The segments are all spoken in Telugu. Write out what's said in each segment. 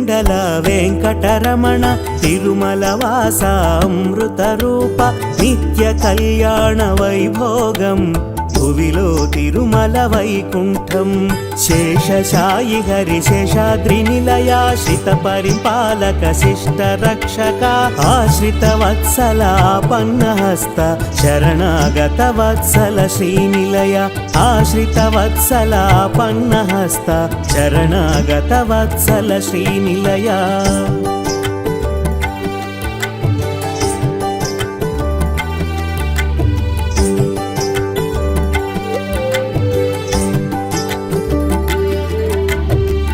కొండల వెంకటరమణ తిరుమల వాస అమృత రూప నిత్య కళ్యాణ వైభోగం భువిలో తిరుమల వైకుంఠం శేషశాయి హరి శేషాద్రి నిలయాశ్రిత పరిపాలక శిష్ట రక్షక ఆశ్రిత వత్సల ఆపన్నహస్త శరణాగత వత్సల శ్రీనిలయ ఆశ్రిత వత్సల ఆపన్నహస్త శరణాగత వత్సల శ్రీనిలయ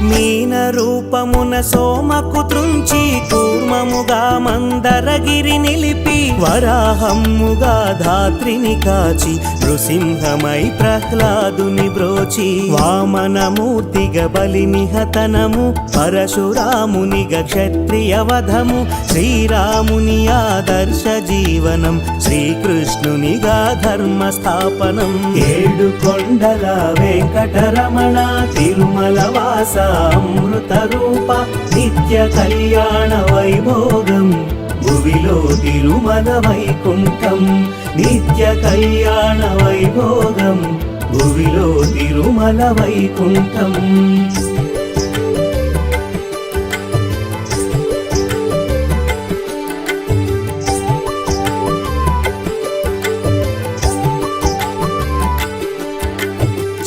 మీన రూపమున సోమకు త్రుంచి కూర్మముగా మందరగిరి నిలిపి వరాహమ్ముగా ధాత్రిని కాచి నృసింహమై ప్రహ్లాదుని బ్రోచి వామనమూర్తిగా బలిని హతనము పరశురామునిగా క్షత్రియ వధము శ్రీరాముని ఆదర్శ జీవనం శ్రీకృష్ణునిగా ధర్మ స్థాపనం ఏడు కొండల వెంకటరమణ తిరుమల వాస అమృత రూప నిత్య కళ్యాణ వైభోగం భువిలో తిరుమల వైకుంఠం నిత్య కళ్యాణ వైభోగం భువిలో తిరుమల వైకుంఠం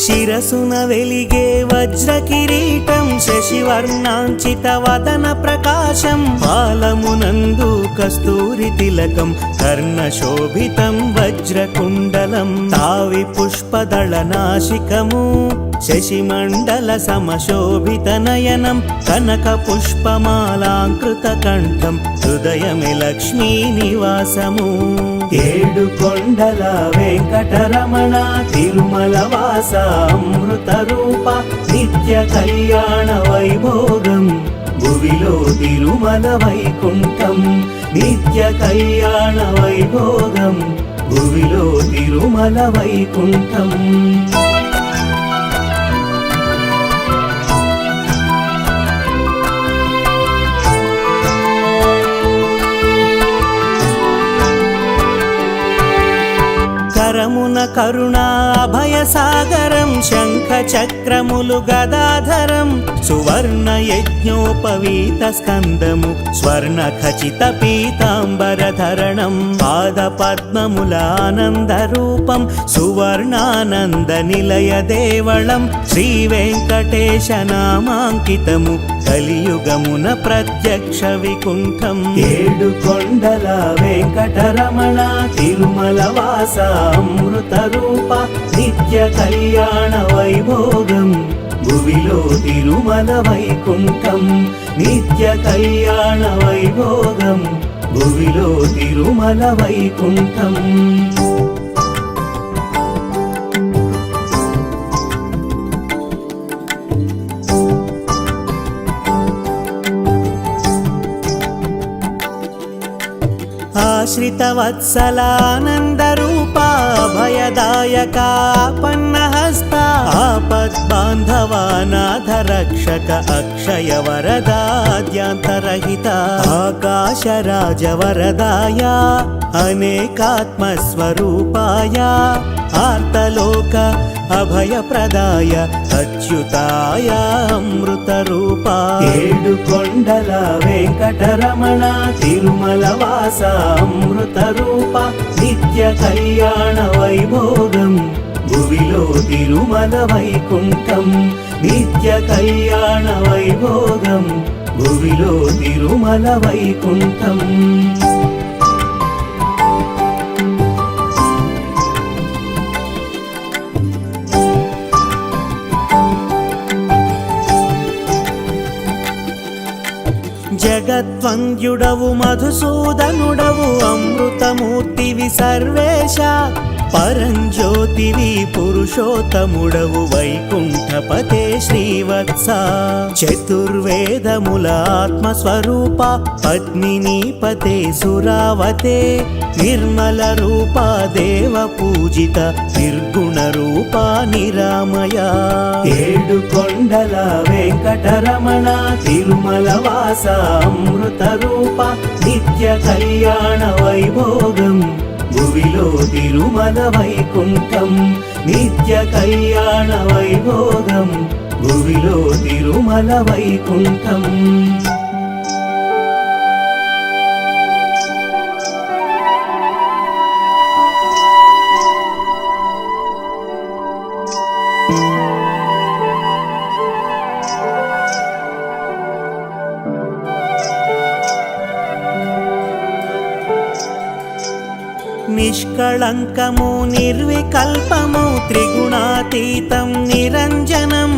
శిరసున వెలిగే వజ్ర కిరీటం శశివర్ణాంచిత వదన ప్రకాశం పాలమునందు కస్తూరి తిలకం కర్ణ శోభితం వజ్రకుండలం తావి పుష్పదళ నాశికము శశిమండల సమశోభిత నయనం కనక పుష్పమాలాంకృత కంఠం హృదయమే లక్ష్మీ నివాసము ఏడు కొండల వెంకటరమణ తిరుమల వాస అమృత రూప నిత్య కళ్యాణ వైభోగం భువిలో తిరుమల వైకుంఠం నిత్య కళ్యాణ వైభోగం భువిలో తిరుమల వైకుంఠం కరమున కరుణా అభయ సాగరం శంఖ చక్రములు గదాధరం సువర్ణ యజ్ఞోపవీత స్కందము స్వర్ణ ఖచిత పీతాంబరధరణం పాద పద్మముల ఆనంద రూపం సువర్ణానంద నిలయ దేవళం శ్రీ వెంకటేశ నామాంకితము కలియుగమున ప్రత్యక్ష వికుంఠం ఏడు కొండల వెంకటరమణ తిరుమల వాస అమృత రూప నిత్య కళ్యాణ వైభోగం భువిలో తిరుమల వైకుంఠం నిత్య కళ్యాణ వైభోగం భువిలో తిరుమల వైకుంఠం ఆశ్రిత వత్సలానంద రూప భయదాయక పన్నహస్త ఆపద్బాంధవానాథ రక్షక అక్షయ వరదాద్యాంతరహిత ఆకాశరాజ వరదాయ అనేకాత్మస్వరూపాయ ఆర్తలోక అభయప్రదాయ అచ్యుతాయ అమృత రూప ఏడు కొండల వెంకటరమణ తిరుమల వాస అమృత రూప నిత్య కళ్యాణ వైభోగం భువిలో తిరుమల వైకుంఠం నిత్య కళ్యాణ వైభోగం భువిలో తిరుమల వైకుంఠం జగద్వంద్యుడవు మధుసూదనుడవు అమృతమూర్తివి సర్వేశ పరంజ్యోతివి పురుషోత్తముడవు వైకుంఠపతే శ్రీవత్స చతుర్వేదముల ఆత్మస్వరూప పద్మినీపతే సురావతే నిర్మల రూప దేవ పూజిత నిర్గుణ రూప నిరామయ ఏడు కొండల వెంకటరమణ తిరుమల వాస అమృత రూప నిత్య కళ్యాణ వైభోగం భువిలో తిరుమల వైకుంఠం నిత్య కళ్యాణ వైభోగం భువిలో తిరుమల వైకుంఠం నిష్కళంకము నిర్వికల్పము త్రిగుణాతీతం నిరంజనం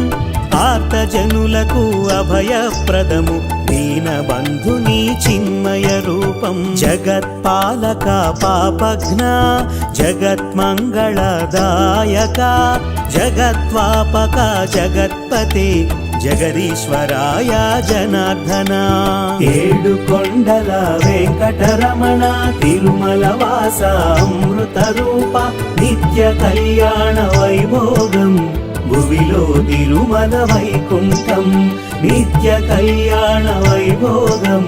ఆర్తజనులకు అభయప్రదము దీనబంధుని చిన్మయ రూపం జగత్పాలక పాపఘ్న జగత్మంగళదాయక జగత్వాపక జగత్పతే జగదీశ్వరాయ జనార్దన ఏడు కొండల వెంకటరమణ తిరుమల వాస అమృత రూప నిత్య కళ్యాణ వైభోగం భువిలో తిరుమల వైకుంఠం నిత్య కళ్యాణ వైభోగం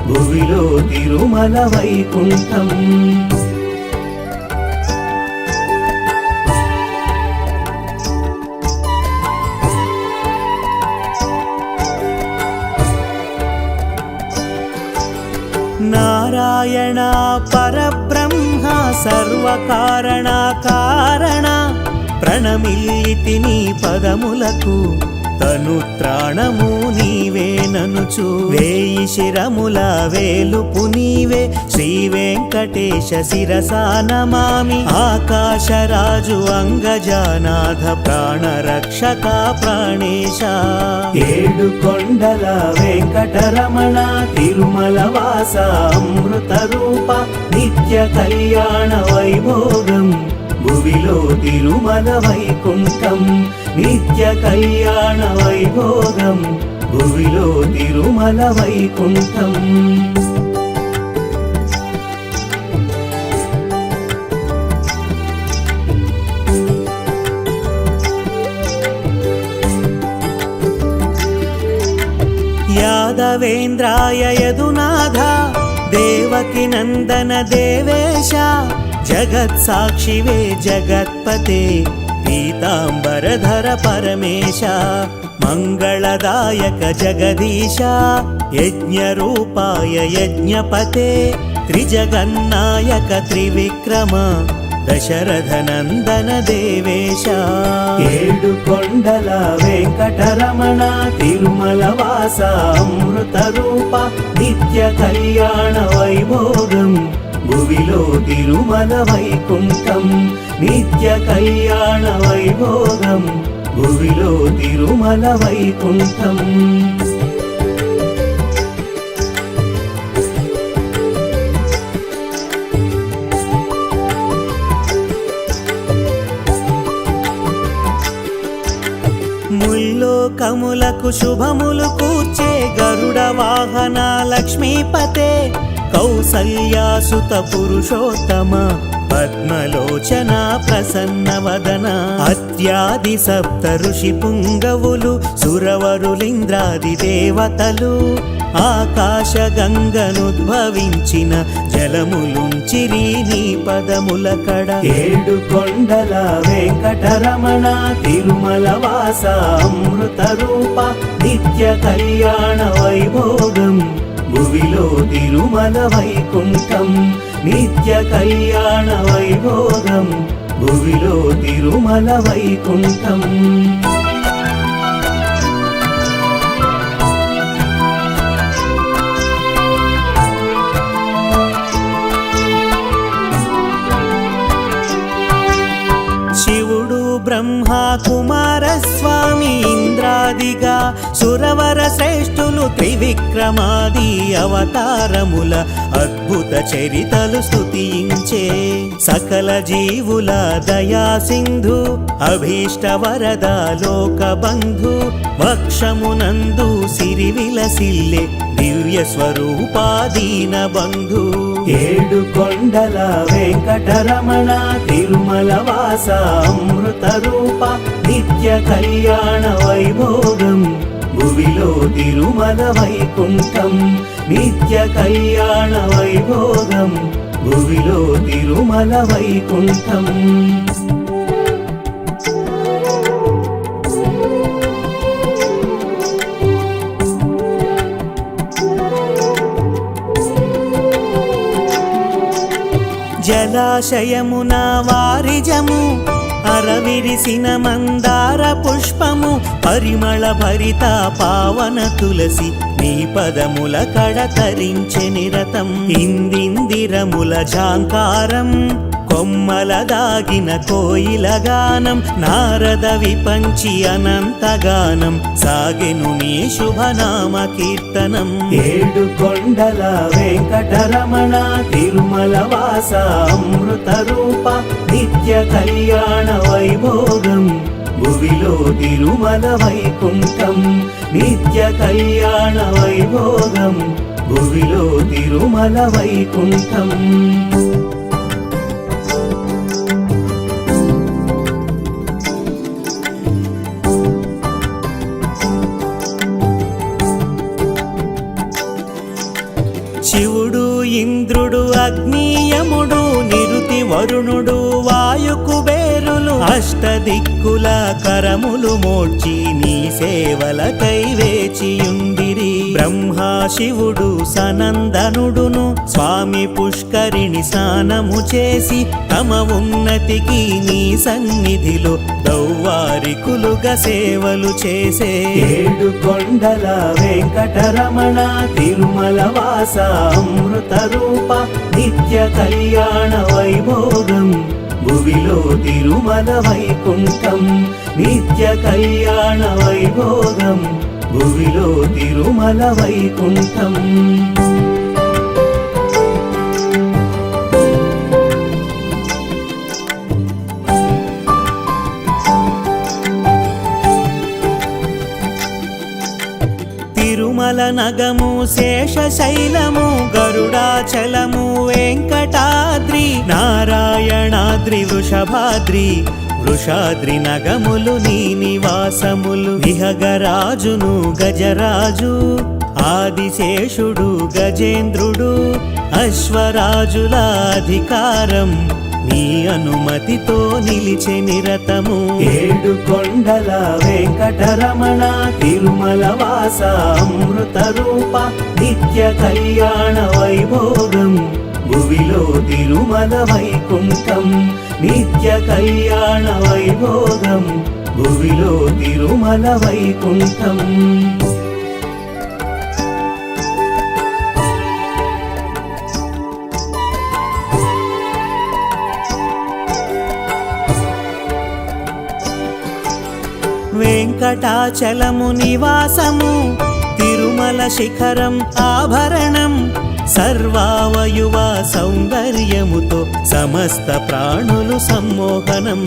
భువిలో తిరుమల వైకుంఠం నారాయణ పరబ్రహ్మ సర్వకారణ కారణ ప్రణమిల్లితి నీ పదములకు తనుత్రాణము నీవే ననుచు వేయి శిరముల వేలుపు నీవే శ్రీ వెంకటేశ శిరసా నమామి ఆకాశరాజు అంగజానాథ ప్రాణరక్షక ప్రాణేశ ఏడు కొండల వెంకటరమణ తిరుమల వాస అమృత రూప నిత్య కళ్యాణ వైభోగం భువిలో తిరుమల వైకుంఠం నిత్య కళ్యాణ వైభోగం భువిలో తిరుమల వైకుంఠం యాదవేంద్రాయ యదునాథ దేవకి నందన దేవేశ జగత్సాక్షివే జగత్పతే పీతాంబరధర పరమేశ మంగళదాయక జగదీశ యజ్ఞరూపాయ యజ్ఞపతే త్రిజగన్నాయక త్రివిక్రమ దశరథ నందన దేవేశ ఏడు కొండల వెంకటరమణ తిరుమల వాస అమృత రూప నిత్య కళ్యాణ వైభోగం భువిలో తిరుమల వైకుంఠం నిత్య కళ్యాణ వైభోగం భువిలో తిరుమల వైకుంఠం ముల్లోకములకు శుభములు కూర్చే గరుడ వాహన లక్ష్మీపతే కౌసల్యాసుత పురుషోత్తమ పద్మలోచన ప్రసన్న వదన అత్యాది సప్త ఋషి పుంగవులు సురవరులింద్రాది దేవతలు ఆకాశ గంగనుద్భవించిన జలములుంచిరి నీ పదముల కడ ఏడు కొండల వెంకటరమణ తిరుమల వాస అమృత రూప నిత్య కళ్యాణ వైభోగం భువిలో తిరుమల వైకుంఠం నిత్య కళ్యాణ వైభోగం భువిలో తిరుమల వైకుంఠం శివుడు బ్రహ్మ కుమారస్వామి ఇంద్రా రూపాదిగా సురవర శ్రేష్ఠులు త్రివిక్రమాది అవతారముల అద్భుత చరితలు స్తుతించే సకల జీవుల దయా సింధు అభీష్ట వరద లోక బంధు వక్షమునందు సిరి విలసిల్లే దివ్య స్వరూపాదీన బంధు ఏడు కొండల వెంకటరమణ తిరుమల వాస అమృత రూప నిత్య కళ్యాణ వైభోగం భువిలో తిరుమల వైకుంఠం నిత్య కళ్యాణ వైభోగం భువిలో తిరుమల వైకుంఠం జలాశయమున వారిజము అరవిరిసిన మందార పుష్పము పరిమళ భరిత పావన తులసి నీ పదముల కడతరించె నిరతం ఇందిందిరముల ఝాంకారం కొమ్మల దాగిన కోయిల గానం నారద విపంచి అనంతగానం సాగెను నీ శుభనామ కీర్తనం ఏడు కొండల వెంకటరమణ తిరుమల వాస అమృత రూప నిత్య కళ్యాణ వైభోగం భువిలో తిరుమల వైకుంఠం నిత్య కళ్యాణ వైభోగం భువిలో తిరుమల వైకుంఠం శివుడు ఇంద్రుడు అగ్నియముడు నిరుతి వరుణుడు వాయు కుబేరులు అష్టదిక్కుల కరములు మోడ్చి నీ సేవలకై వేచియుండిరి బ్రహ్మా శివుడు సనందనుడును స్వామి పుష్కరిణి స్నానము చేసి తమ ఉన్నతికి నీ సన్నిధిలో దౌవారికులుగా సేవలు చేసే ఏడు కొండల వెంకటరమణ తిరుమల వాస అమృత రూప నిత్య కళ్యాణ వైభోగం భువిలో తిరుమల వైకుంఠం నిత్య కళ్యాణ వైభోగం భువిలో తిరుమల వైకుంఠం తిరుమల నగము శేషశైలము గరుడాచలము వెంకటాద్రి నారాయణాద్రి వృషభాద్రి వృషాద్రి నగములు నీ నివాసములు విహగరాజును గజరాజు ఆదిశేషుడు గజేంద్రుడు అశ్వరాజుల అధికారం నీ అనుమతితో నిలిచె నిరతము ఏడు కొండల వెంకటరమణ తిరుమల వాస అమృత రూప నిత్య కళ్యాణ వైభోగం భువిలో తిరుమల వైకుంఠం నిత్య కళ్యాణ వైభోగం భువిలో తిరుమల వైకుంఠం వెంకటాచలము నివాసము తిరుమల శిఖరం ఆభరణం సర్వావయువ సౌందర్యముతో సమస్త ప్రాణులు సమ్మోహనం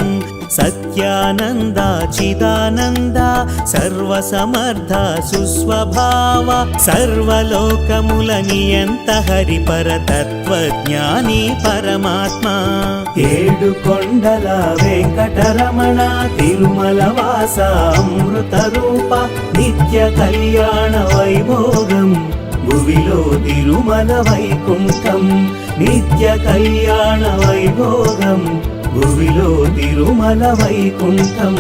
సత్యానంద చిదానంద సర్వసమర్థ సుస్వభావ సర్వలోకముల నియంత హరిపర తత్వజ్ఞాని పరమాత్మ ఏడు కొండల వెంకటరమణ తిరుమల వాస అమృత రూప నిత్య కళ్యాణ వైభోగం భువిలో తిరుమల వైకుంఠం నిత్య కళ్యాణ వైభోగం భువిలో తిరుమల వైకుంఠం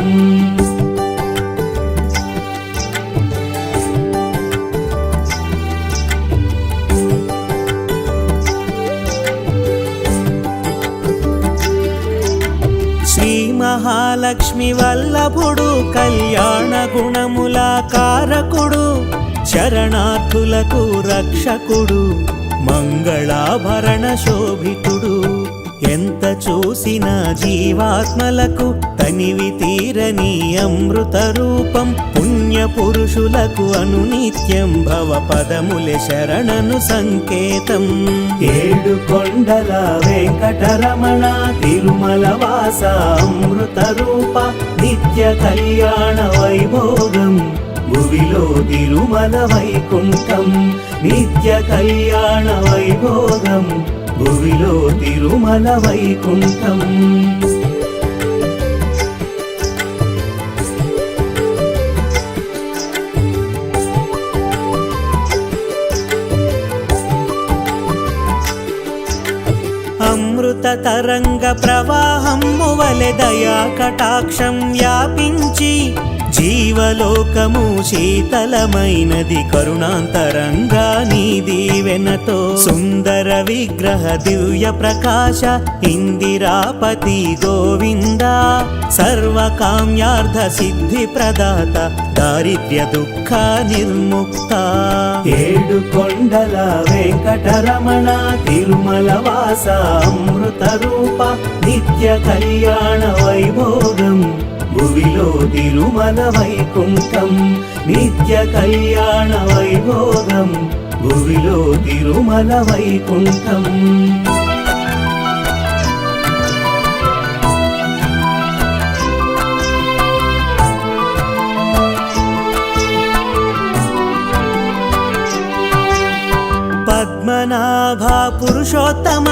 శ్రీ మహాలక్ష్మి వల్లభుడు కళ్యాణ గుణముల కారకుడు శరణార్థులకు రక్షకుడు మంగళాభరణ శోభితుడు ఎంత చూసినా జీవాత్మలకు తనివి తీరని అమృత రూపం. పుణ్య పురుషులకు అనునిత్యం భవ పదములే శరణను సంకేతం. ఏడు కొండల వెంకటరమణ తిరుమల వాస అమృత రూప నిత్య కళ్యాణ వైభోగం. భువిలో తిరుమల వైకుంఠం నిత్య కళ్యాణ వైభోగం. భువిలో తిరుమల వైకుంఠం. అమృత తరంగ ప్రవాహము వలె దయా కటాక్షం వ్యాపించి జీవలోకము శీతలమైనది కరుణాంతరంగా నీ దీవెనతో. సుందర విగ్రహ దివ్య ప్రకాశ ఇందిరాపతి గోవింద సర్వకామ్యార్థ సిద్ధి ప్రదాత దారిద్ర్య దుఃఖ నిర్ముక్త. ఏడు కొండల వెంకటరమణ తిరుమల వాస అమృత రూప నిత్య కళ్యాణ వైభోగం. భువిలో తిరుమల వైకుంఠం నిత్య కళ్యాణ వైభోగం. భువిలో తిరుమల వైకుంఠం. పద్మనాభ పురుషోత్తమ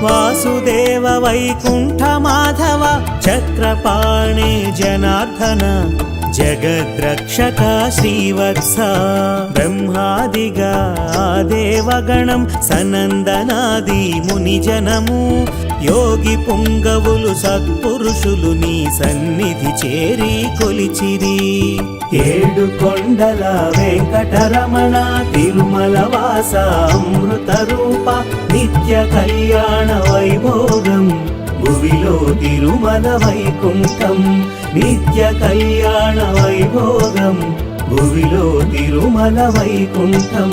వాసుదేవ వైకుంఠ మాధవ చక్రపాణే జనార్దన జగద్రక్షక శ్రీవత్స. బ్రహ్మాదిగా దేవగణం సనందనాది మునిజనము యోగి పుంగవులు సత్పురుషులు నీ సన్నిధి చేరి కొలిచిరి. ఏడు కొండల వెంకటరమణ తిరుమల వాస అమృత రూప నిత్య కళ్యాణ వైభోగం. భువిలో తిరుమల వైకుంఠం నిత్య కళ్యాణ వైభోగం. భువిలో తిరుమల వైకుంఠం.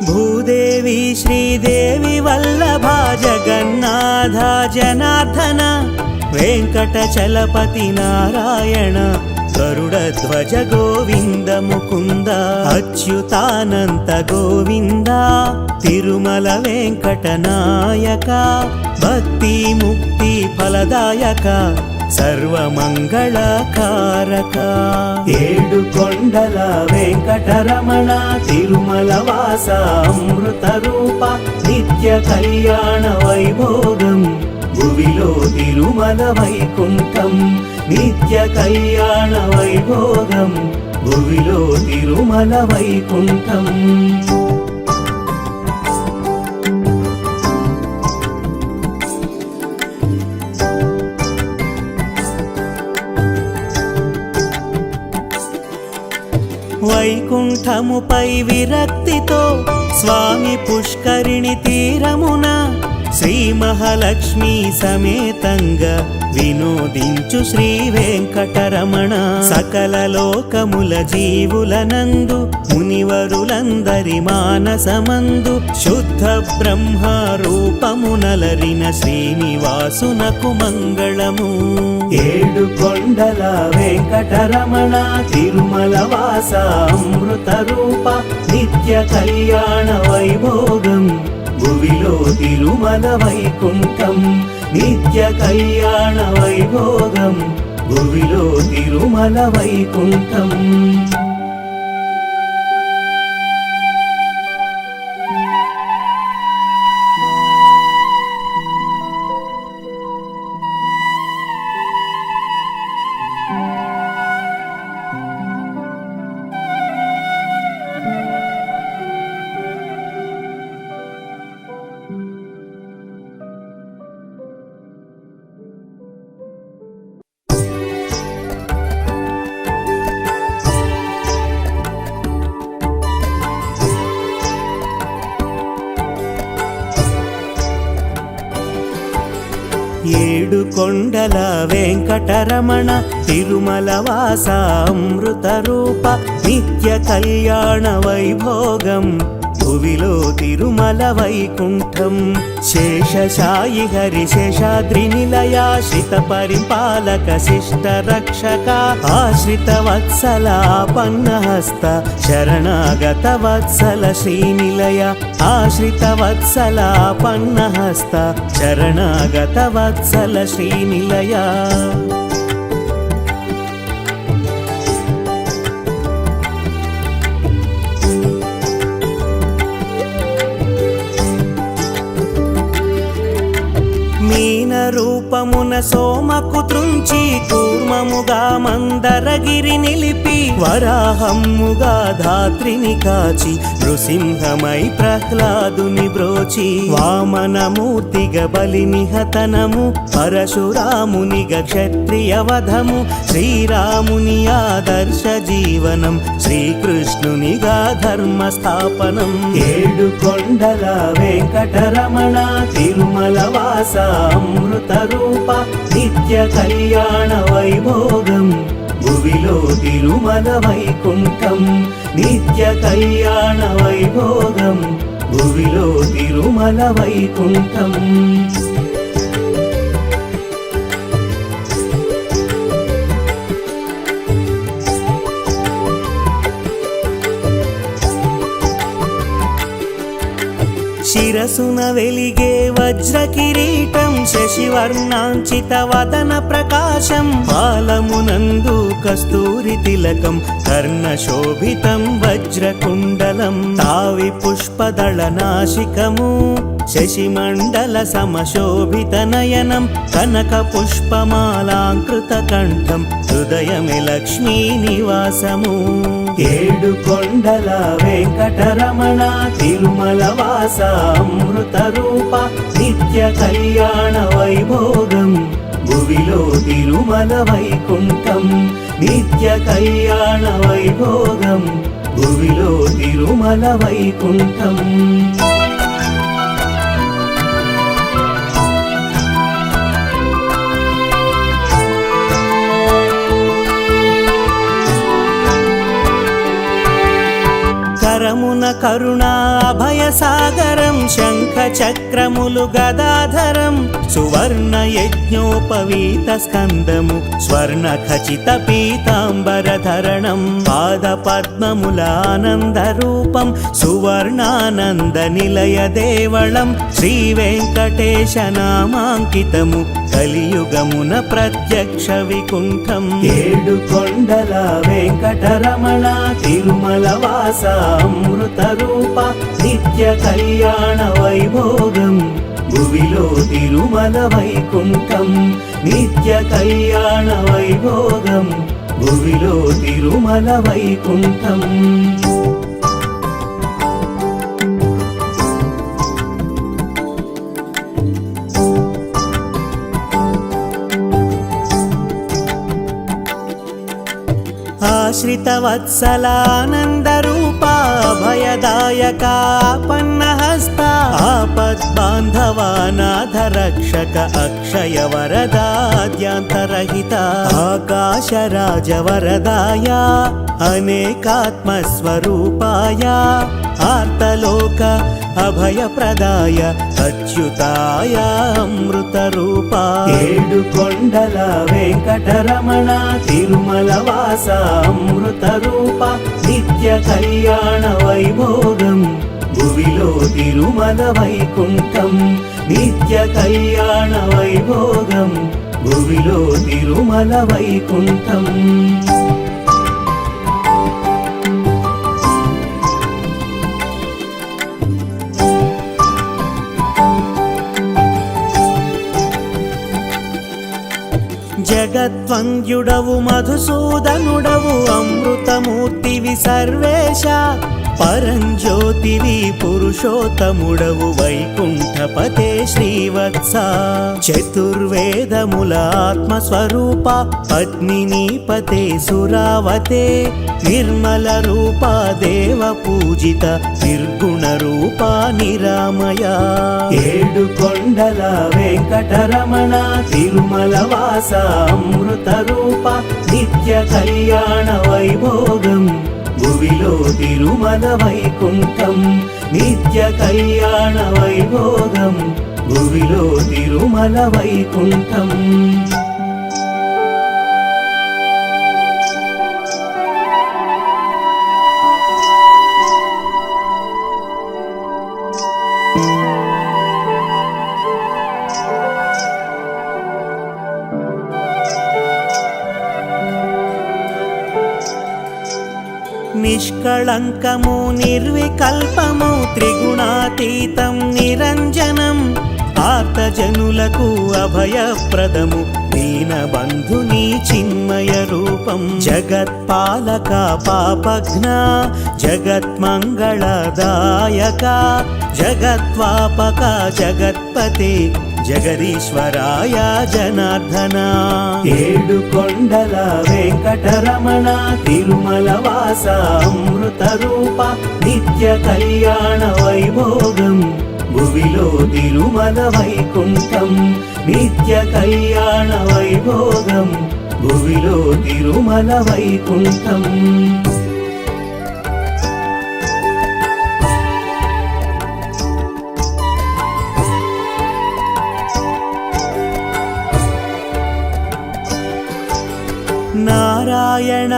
భూదేవి శ్రీదేవి వల్లభ జగన్నాథ జనార్దన వెంకటచలపతి నారాయణ గరుడధ్వజ గోవింద ముకుంద అచ్యుతానంత గోవింద తిరుమల వెంకట నాయక భక్తి ముక్తి ఫలదాయక సర్వమంగళకారక. ఏడు కొండల వెంకటరమణ తిరుమల వాస అమృత రూప నిత్య కళ్యాణ వైభోగం. భువిలో తిరుమల వైకుంఠం నిత్య కళ్యాణ వైభోగం. భువిలో తిరుమల వైకుంఠం. వైకుంఠముపై విరక్తితో స్వామి పుష్కరిణి తీరమున శ్రీ మహాలక్ష్మి సమేతంగా వినోదించు శ్రీ వెంకటరమణ. సకల లోకముల జీవులనందు మునివరులందరి మానసమందు శుద్ధ బ్రహ్మ రూపమునలరిన శ్రీనివాసునకు మంగళము. ఏడు కొండల వెంకటరమణ తిరుమల వాస అమృత రూప నిత్య కళ్యాణ వైభోగం. భువిలో తిరుమల వైకుంఠం నిత్య కళ్యాణ వైభోగం. భువిలో తిరుమల వైకుంఠం. ఏడు కొండల వెంకటరమణ తిరుమల వాస అమృత రూప నిత్య కళ్యాణ వైభోగం భువిలో తిరుమల వైకుంఠం శేషశాయి హరి శేషాద్రి నిలయాశ్రిత పరిపాలక శిష్ట రక్షక ఆశ్రిత వత్సల ఆపన్నహస్త శరణాగత వత్సల శ్రీనిలయ ఆశ్రిత వత్సల ఆపన్నహస్త శరణాగత వత్సల శ్రీనిలయ మీన రూపమున సోమకు త్రుంచి కూర్మముగా మందరగిరి నిలిపి వరాహమ్ముగా ధాత్రిని కాచి నృసింహమై ప్రహ్లాదుని బ్రోచి వామనమూర్తిగా బలిని హతనము పరశురామునిగా క్షత్రియ వధము శ్రీరాముని ఆదర్శ జీవనం శ్రీకృష్ణునిగా ధర్మ స్థాపనం ఏడు కొండల వెంకటరమణ తిరుమల వాస అమృత రూప నిత్య కళ్యాణ వైభోగం భువిలో తిరుమల వైకుంఠం నిత్య కళ్యాణ వైభోగం భువిలో తిరుమల వైకుంఠం శిరసున వెలిగే వజ్ర కిరీటం శశివర్ణాంచిత వదన ప్రకాశం పాలమునందు కస్తూరి తిలకం కర్ణ శోభితం వజ్రకుండలం తావి పుష్పదళ నాశికము శశిమండల సమశోభిత నయనం కనక పుష్పమాలాంకృత కంఠం హృదయమే లక్ష్మీ నివాసము ఏడు కొండల వెంకటరమణ తిరుమల వాస అమృత రూప నిత్య కళ్యాణ వైభోగం భువిలో తిరుమల వైకుంఠం నిత్య కళ్యాణ వైభోగం భువిలో తిరుమల వైకుంఠం కరమున కరుణా అభయ సాగరం శంఖ చక్రములు గదాధరం సువర్ణ యజ్ఞోపవీత స్కందము స్వర్ణ ఖచిత పీతాంబరధరణం పాద పద్మముల ఆనంద రూపం సువర్ణానంద నిలయ దేవళం శ్రీ వెంకటేశ నామాంకితము కలియుగమున ప్రత్యక్ష వికుంఠం ఏడు కొండల వెంకటరమణ తిరుమల వాస అమృత రూప నిత్య కళ్యాణ వైభోగం భువిలో తిరుమల వైకుంఠం నిత్య కళ్యాణ వైభోగం భువిలో తిరుమల వైకుంఠం ఆశ్రిత వత్సలానంద రూప అభయదాయక ఆపన్నహస్త ఆపద్బాంధవానాథ రక్షక అక్షయ వరదాద్యాంతరహిత ఆకాశరాజ వరదాయ అనేకాత్మస్వరూపాయ ఆర్తలోక అభయప్రదాయ అచ్యుతాయ అమృత రూప ఏడు కొండల వెంకటరమణ తిరుమల వాస అమృత రూప నిత్య కళ్యాణ వైభోగం భువిలో తిరుమల వైకుంఠం నిత్య కళ్యాణ వైభోగం భువిలో తిరుమల వైకుంఠం జగద్వంద్యుడవు మధుసూదనుడవు అమృతమూర్తివి సర్వేశ పరంజ్యోతివి పురుషోత్తముడవు వైకుంఠపతే శ్రీవత్స చతుర్వేదముల ఆత్మస్వరూప పద్మినీపతే సురావతే నిర్మల రూప దేవ పూజిత నిర్గుణ రూప నిరామయ ఏడు కొండల వెంకటరమణ తిరుమల వాస అమృత రూప నిత్య కళ్యాణ వైభోగం భువిలో తిరుమల వైకుంఠం నిత్య కళ్యాణ వైభోగం భువిలో తిరుమల వైకుంఠం నిష్కళంకము నిర్వికల్పము త్రిగుణాతీతం నిరంజనం ఆర్తజనులకు అభయప్రదము దీనబంధుని చిన్మయ రూపం జగత్పాలక పాపఘ్న జగత్మంగళదాయక జగత్వాపక జగత్పతే జగదీశ్వరాయ జనార్దన ఏడు కొండల వెంకటరమణ తిరుమల వాస అమృత రూప నిత్య కళ్యాణ వైభోగం భువిలో తిరుమల వైకుంఠం నిత్య కళ్యాణ వైభోగం భువిలో తిరుమల వైకుంఠం నారాయణ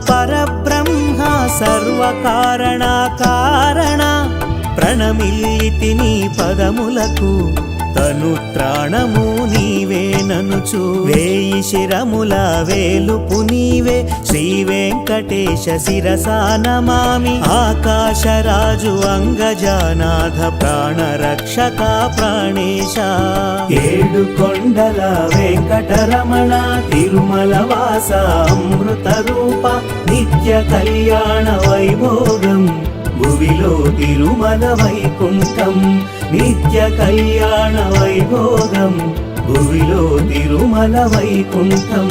పరబ్రహ్మ సర్వకారణ కారణ ప్రణమిల్లితి నీ పదములకు తనుత్రాణము నీవేననుచు వేయి శిరముల వేలుపు నీవే శ్రీ వెంకటేశ శిరసా నమామి ఆకాశరాజు అంగజానాథ ప్రాణరక్షక ప్రాణేశ ఏడు కొండల వెంకటరమణ తిరుమల వాస అమృత రూప నిత్య కళ్యాణ వైభోగం భువిలో తిరుమల వైకుంఠం నిత్య కళ్యాణ వైభోగం భువిలో తిరుమల వైకుంఠం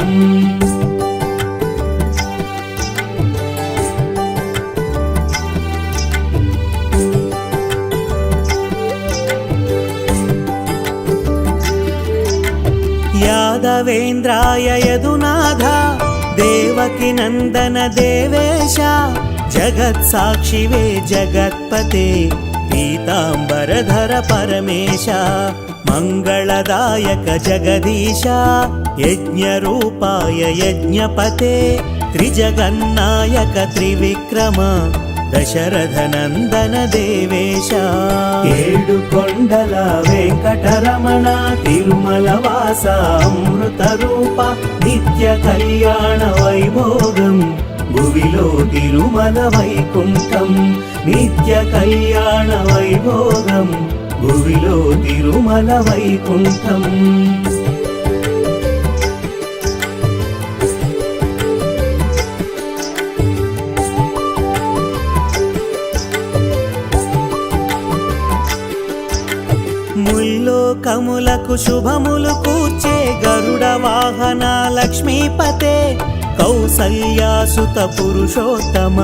యాదవేంద్రాయ యదునాథ దేవకి నందన దేవేశ జగత్సాక్షివే జగత్పతే పీతాంబరధర పరమేశ మంగళదాయక జగదీశ యజ్ఞరూపాయ యజ్ఞపతే త్రిజగన్నాయక త్రివిక్రమ దశరథ నందన దేవేశ ఏడు కొండల వెంకటరమణ తిరుమల వాస అమృత రూప నిత్య కళ్యాణ వైభోగం భువిలో తిరుమల వైకుంఠం నిత్య కళ్యాణ వైభోగం భువిలో తిరుమల వైకుంఠం ముల్లోకములకు శుభములు కూర్చే గరుడ వాహన లక్ష్మీపతే కౌసల్యాసుత పురుషోత్తమ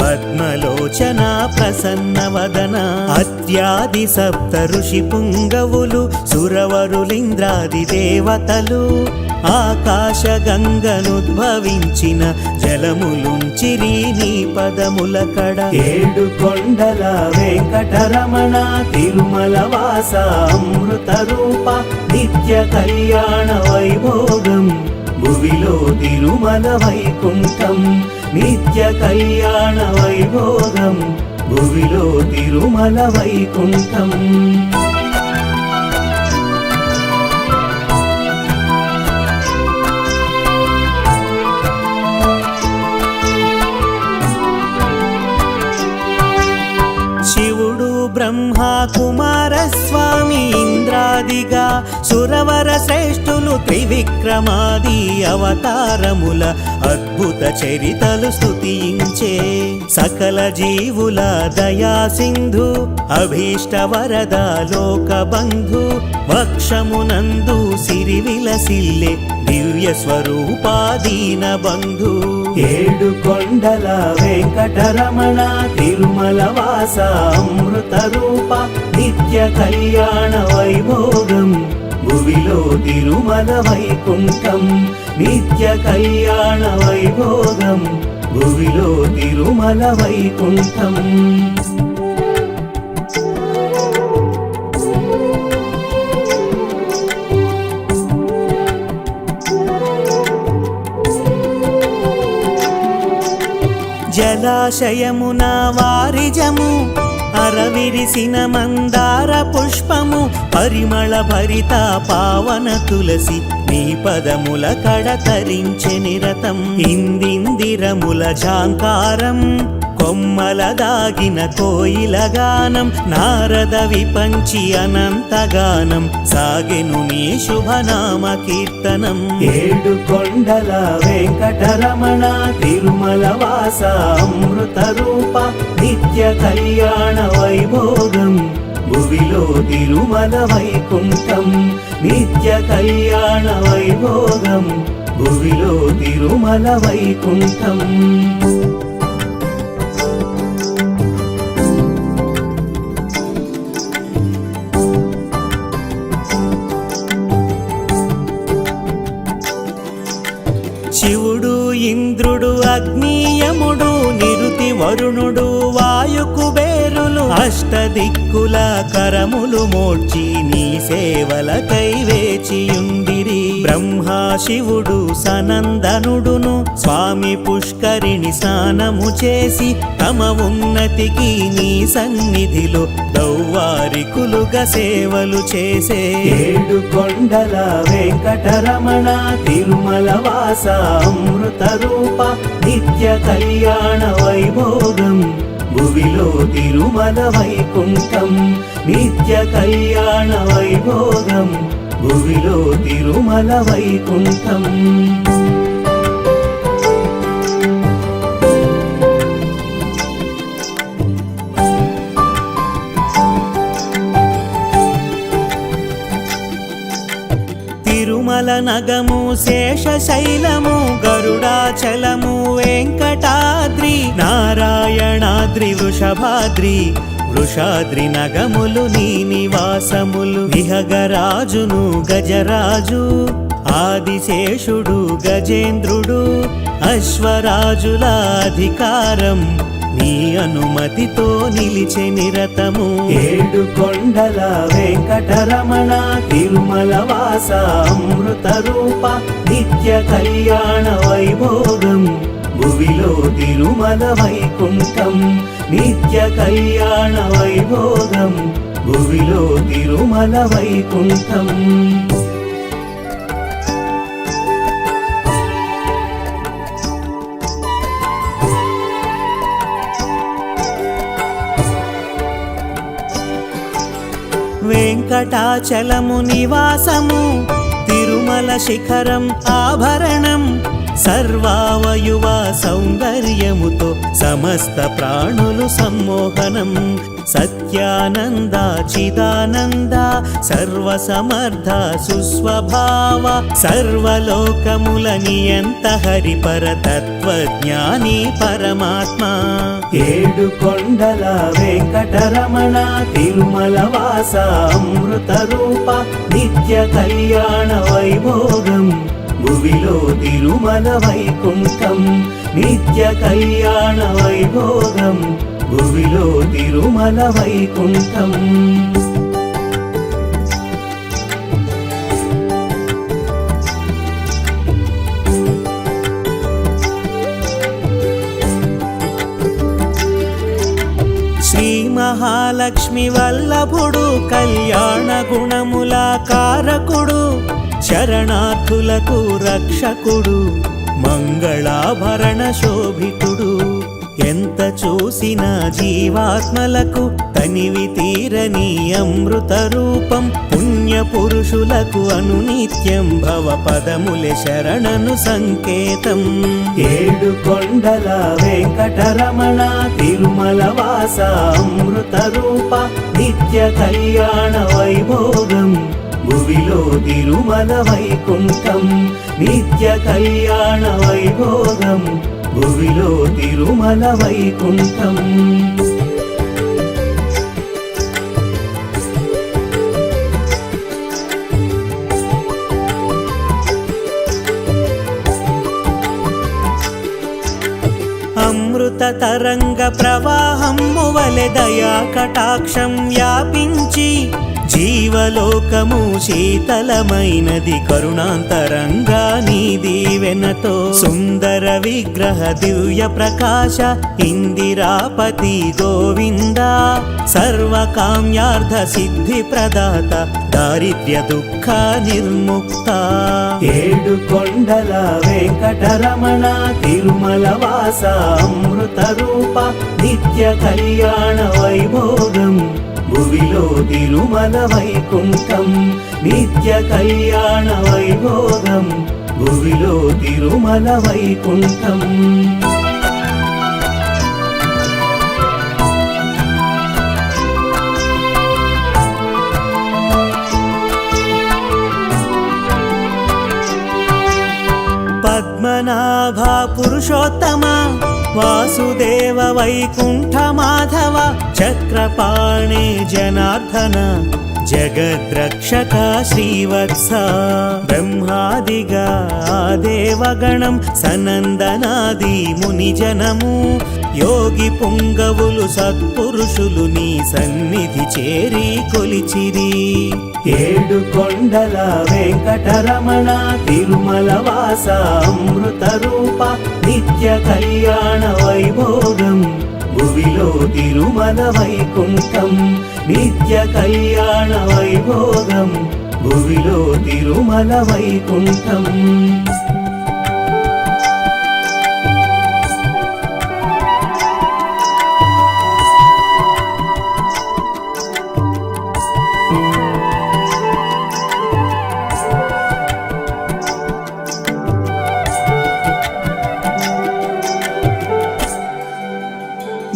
పద్మలోచన ప్రసన్న వదన అత్యాది సప్త ఋషి పుంగవులు సురవరులింద్రాది దేవతలు ఆకాశ గంగనుద్భవించిన జలములుంచిరి నీ పదముల కడ ఏడు కొండల వెంకటరమణ తిరుమల వాస అమృత రూప నిత్య కళ్యాణ వైభోగం భువిలో తిరుమల వైకుంఠం నిత్య కళ్యాణ వైభోగం భువిలో తిరుమల వైకుంఠం శివుడు బ్రహ్మ కుమారస్వామి ఇంద్రాదిగా సురవర శ్రేష్ఠులు త్రివిక్రమాది అవతారముల అద్భుత చరితలు స్తుతించే సకల జీవుల దయా సింధు అభీష్ట వరద లోక బంధు వక్షమునందు సిరి విలసిల్లే దివ్య స్వరూపాదీన బంధు ఏడు కొండల వెంకటరమణ తిరుమల వాస అమృత రూప నిత్య కళ్యాణ వైభోగం భువిలో తిరుమల వైకుంఠం నిత్య కళ్యాణ వైభోగం భువిలో తిరుమల వైకుంఠం జలాశయమున వారిజము అరవిరిసిన మందార పుష్పము పరిమళ భరిత పావన తులసి నీ పదముల కడతరించె నిరతం ఇందిందిరముల ఝాంకారం కొమ్మల దాగిన కోయిల గానం నారద విపంచి అనంతగానం సాగెను నీ శుభనామ కీర్తనం ఏడు కొండల వెంకటరమణ తిరుమల వాస అమృత రూప నిత్య కళ్యాణ వైభోగం భువిలో తిరుమల వైకుంఠం నిత్య కళ్యాణ వైభోగం భువిలో తిరుమల వైకుంఠం శివుడు ఇంద్రుడు అగ్నియముడు నిరుతి వరుణుడు వాయు కుబేరులు అష్టదిక్కుల కరములు మోడ్చి నీ సేవలకై వేచియుండిరి బ్రహ్మా శివుడు సనందనుడును స్వామి పుష్కరిణి స్నానము చేసి తమ ఉన్నతికి నీ సన్నిధిలో దౌవారికులుగా సేవలు చేసే ఏడు కొండల వెంకటరమణ తిరుమల వాస అమృత రూప నిత్య కళ్యాణ వైభోగం భువిలో తిరుమల వైకుంఠం నిత్య కళ్యాణ వైభోగం భువిలో తిరుమల వైకుంఠం తిరుమల నగము శేషశైలము గరుడాచలము వెంకటాద్రి నారాయణాద్రి వృషభాద్రి వృషాద్రి నగములు నీ నివాసములు విహగరాజును గజరాజు ఆదిశేషుడు గజేంద్రుడు అశ్వరాజుల అధికారం నీ అనుమతితో నిలిచె నిరతము ఏడు కొండల వెంకటరమణ తిరుమల వాస అమృత రూప నిత్య కళ్యాణ వైభోగం భువిలో తిరుమల వైకుంఠం నిత్య కళ్యాణ వైభోగం భువిలో తిరుమల వైకుంఠం వెంకటాచలము నివాసము తిరుమల శిఖరం ఆభరణం సర్వావయువ సౌందర్యముతో సమస్త ప్రాణులు సమ్మోహనం సత్యానంద చిదానంద సర్వసమర్థ సుస్వభావ సర్వలోకముల నియంత హరిపర తత్వజ్ఞాని పరమాత్మ ఏడు కొండల వెంకటరమణ తిరుమల వాస అమృత రూప నిత్య కళ్యాణ వైభోగం భువిలో తిరుమల వైకుంఠం నిత్య కళ్యాణ వైభోగం భువిలో తిరుమల వైకుంఠం శ్రీ మహాలక్ష్మి వల్లభుడు కళ్యాణ గుణముల కారకుడు శరణార్థులకు రక్షకుడు మంగళాభరణ శోభితుడు ఎంత చూసినా జీవాత్మలకు తనివి తీరని అమృత రూపం పుణ్య పురుషులకు అనునిత్యం భవ పదములే శరణను సంకేతం. ఏడు కొండల వెంకటరమణ తిరుమల వాస అమృత రూప నిత్య కళ్యాణ వైభోగం భువిలో తిరుమల వైకుంఠం. నిత్య కళ్యాణ వైభోగం భువిలో తిరుమల వైకుంఠం. అమృత తరంగ ప్రవాహము వలె దయా కటాక్షం వ్యాపించి జీవలోకము శీతలమైనది కరుణాంతరంగా నీ దీవెనతో. సుందర విగ్రహ దివ్య ప్రకాశ ఇందిరాపతి గోవింద సర్వకామ్యార్థ సిద్ధి ప్రదాత దారిద్ర్య దుఃఖ నిర్ముక్త. ఏడు కొండల వెంకటరమణ తిరుమల వాస అమృత రూప నిత్య కళ్యాణ వైభోగం భువిలో తిరుమల వైకుంఠం. నిత్య కళ్యాణ వైభోగం భువిలో తిరుమల వైకుంఠం. పద్మనాభ పురుషోత్తమ వాసుదేవ వైకుంఠ మాధవ చక్రపాణే జనార్దన జగద్రక్షక శ్రీవత్స. బ్రహ్మాదిగా దేవగణం సనందనాది మునిజనము యోగి పుంగవులు సత్పురుషులు నీ సన్నిధి చేరి కొలిచిరి. ఏడు కొండల వెంకటరమణ తిరుమల వాస అమృత రూప నిత్య కళ్యాణ వైభోగం భువిలో తిరుమల వైకుంఠం. నిత్య కళ్యాణ వైభోగం భువిలో తిరుమల వైకుంఠం.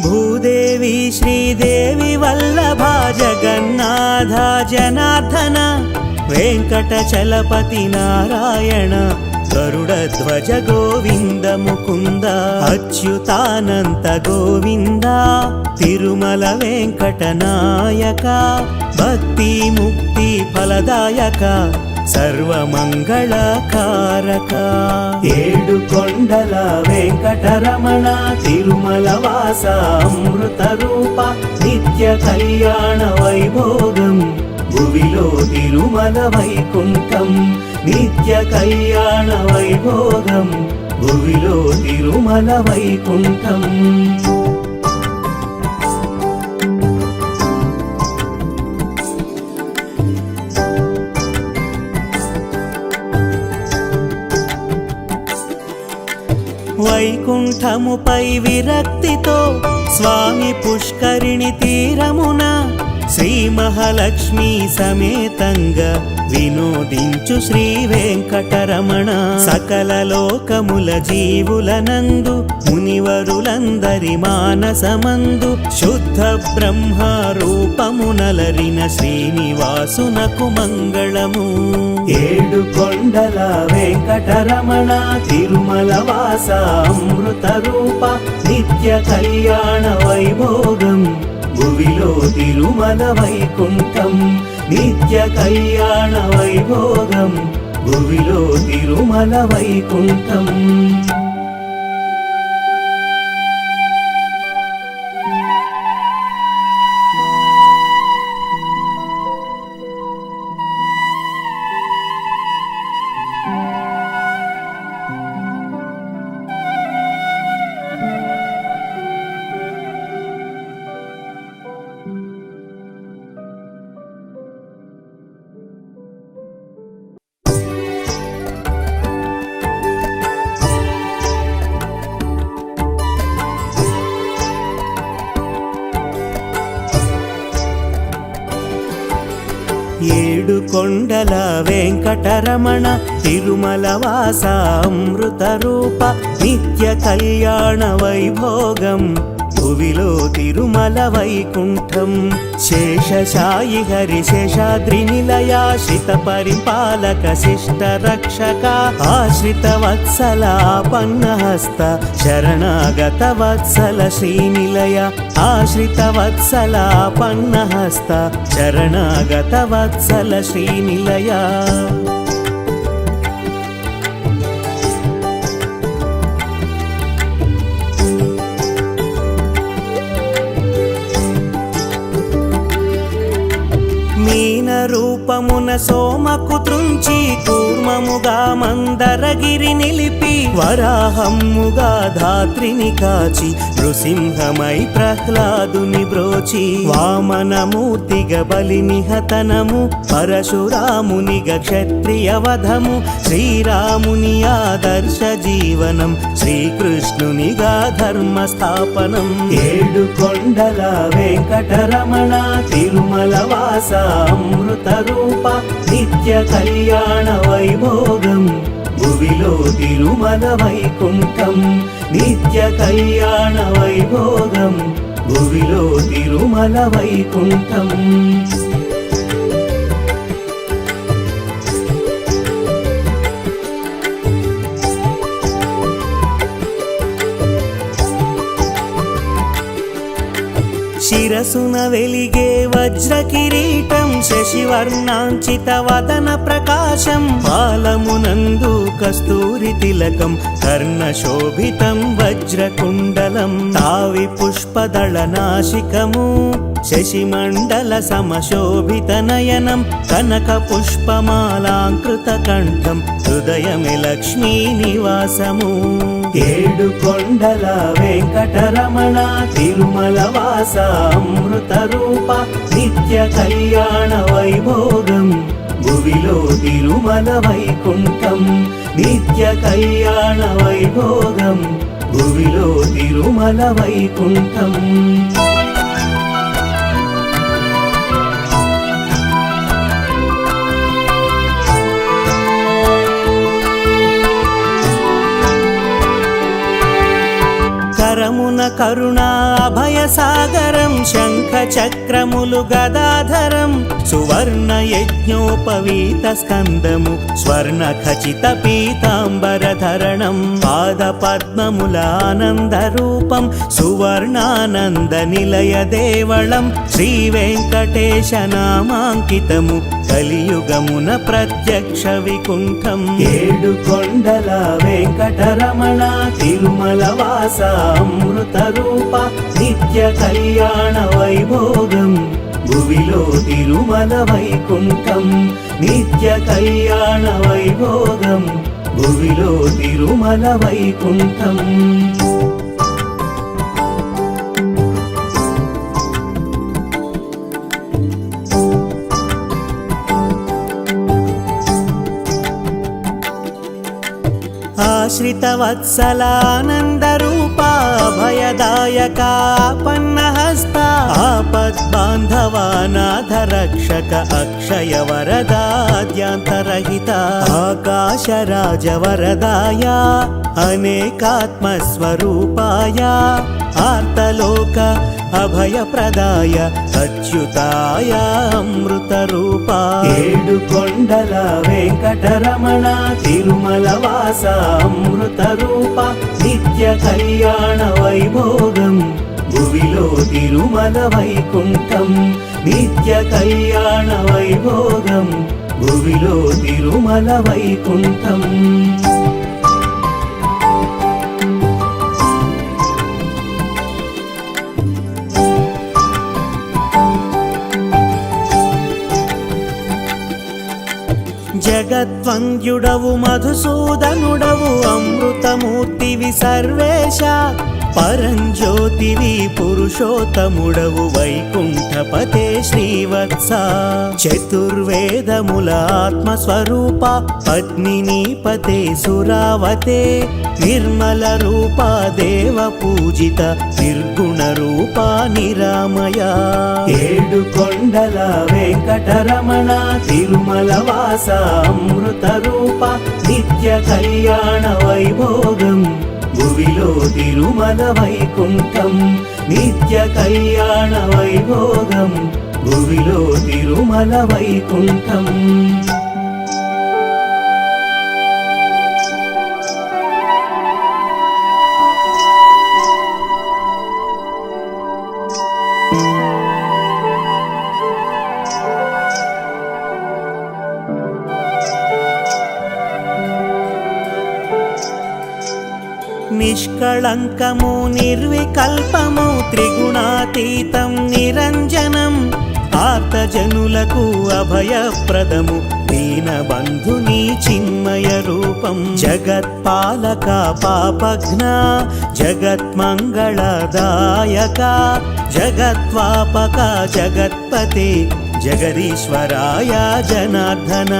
భూదేవి శ్రీదేవి వల్లభ జగన్నాథ జనార్దన వెంకటచలపతి నారాయణ గరుడ ధ్వజ గోవింద ముకుంద అచ్యుతానంత గోవింద తిరుమల వెంకట నాయక భక్తి ముక్తి ఫలదాయక సర్వమంగళకారక. ఏడు కొండల వెంకటరమణ తిరుమల వాస అమృత రూప నిత్య కళ్యాణ వైభోగం భువిలో తిరుమల వైకుంఠం. నిత్య కళ్యాణ వైభోగం భువిలో తిరుమల వైకుంఠం. వైకుంఠముపై విరక్తితో స్వామి పుష్కరిణి తీరమున శ్రీ మహాలక్ష్మి సమేతంగా వినోదించు శ్రీ వెంకటరమణ. సకల లోకముల జీవులనందు మునివరులందరి మానసమందు శుద్ధ బ్రహ్మ రూపమునలరిన శ్రీనివాసునకు మంగళము. ఏడు కొండల వెంకటరమణ తిరుమల వాస అమృత రూప నిత్య కళ్యాణ వైభోగం భువిలో తిరుమల వైకుంఠం. నిత్య కళ్యాణ వైభోగం భువిలో తిరుమల వైకుంఠం. ఏడు కొండల వెంకటరమణ తిరుమల వాస అమృత రూప నిత్య కళ్యాణ వైభోగం భువిలో తిరుమల వైకుంఠం శేషశాయి హరి శేషాద్రి నిలయాశ్రిత పరిపాలక శిష్ట రక్షక ఆశ్రిత వత్సల పన్నహస్త శరణాగత వత్సల శ్రీనిలయ ఆశ్రిత వత్సల పన్నహస్త శరణాగత వత్సల శ్రీనిలయ మీన రూపమున సోమకు త్రుంచి కూర్మముగా మందరగిరి నిలిపి వరాహమ్ముగా ధాత్రిని కాచి నృసింహమై ప్రహ్లాదుని బ్రోచి వామనమూర్తిగా బలినిహతనము పరశురామునిగా క్షత్రియ వధము శ్రీరాముని ఆదర్శ జీవనం శ్రీకృష్ణునిగా ధర్మ స్థాపనం ఏడు కొండల వెంకటరమణ తిరుమల వాస అమృత రూప నిత్య కళ్యాణ వైభోగం భువిలో తిరుమల వైకుంఠం నిత్య కళ్యాణ వైభోగం భువిలో తిరుమల వైకుంఠం శిరసున వెలిగే వజ్ర కిరీటం శశివర్ణాంచిత వదన ప్రకాశం పాలమునందు కస్తూరి తిలకం కర్ణ శోభితం వజ్రకుండలం తావి పుష్పదళ నాశికము శశిమండల సమశోభిత నయనం కనక పుష్పమాలాంకృత కంఠం హృదయమే లక్ష్మీ నివాసము ఏడు కొండల వెంకటరమణ తిరుమల వాస అమృత రూప నిత్య కళ్యాణ వైభోగం భువిలో తిరుమల వైకుంఠం నిత్య కళ్యాణ వైభోగం భువిలో తిరుమల వైకుంఠం కరమున కరుణా అభయ సాగరం శంఖ చక్రములు గదాధరం సువర్ణ యజ్ఞోపవీత స్కందము స్వర్ణ ఖచిత పీతాంబరధరణం పాద పద్మముల ఆనంద రూపం సువర్ణానంద నిలయ దేవళం శ్రీ వెంకటేశ నామాంకితము కలియుగమున ప్రత్యక్ష వికుంఠం ఏడు కొండల వెంకటరమణ తిరుమల వాస అమృత రూప నిత్య కళ్యాణ వైభోగం భువిలో తిరుమల వైకుంఠం నిత్య కళ్యాణ వైభోగం భువిలో తిరుమల వైకుంఠం ఆశ్రిత వత్సలానంద రూప అభయదాయక పన్నహస్త ఆపద్బాంధవానాథ రక్షక అక్షయ వరదాద్యాంతరహిత ఆకాశరాజ వరదాయ అనేకాత్మస్వరూపాయ ఆర్తలోక అభయప్రదాయ అచ్యుతాయ అమృత రూప ఏడు కొండల వెంకటరమణ తిరుమల వాస అమృత రూప నిత్య కళ్యాణ వైభోగం భువిలో తిరుమల వైకుంఠం నిత్య కళ్యాణ వైభోగం భువిలో తిరుమల వైకుంఠం జగద్వంద్యుడవు మధుసూదనుడవు అమృతమూర్తివి సర్వేశ పరంజ్యోతివి పురుషోత్తముడవు వైకుంఠపతే శ్రీవత్స చతుర్వేదముల ఆత్మస్వరూప పద్మినీపతే సురావతే నిర్మల రూప దేవ పూజిత నిర్గుణ రూప నిరామయ ఏడు కొండల వెంకటరమణ తిరుమల వాస అమృత రూప నిత్య కళ్యాణ వైభోగం భువిలో తిరుమల వైకుంఠం నిత్య కళ్యాణ వైభోగం భువిలో తిరుమల వైకుంఠం నిష్కళంకము నిర్వికల్పము త్రిగుణాతీతం నిరంజనం ఆర్తజనులకు అభయప్రదము దీనబంధుని చిన్మయ రూపం జగత్పాలక పాపఘ్న జగత్మంగళదాయక జగత్వాపక జగత్పతే జగదీశ్వరాయ జనార్దన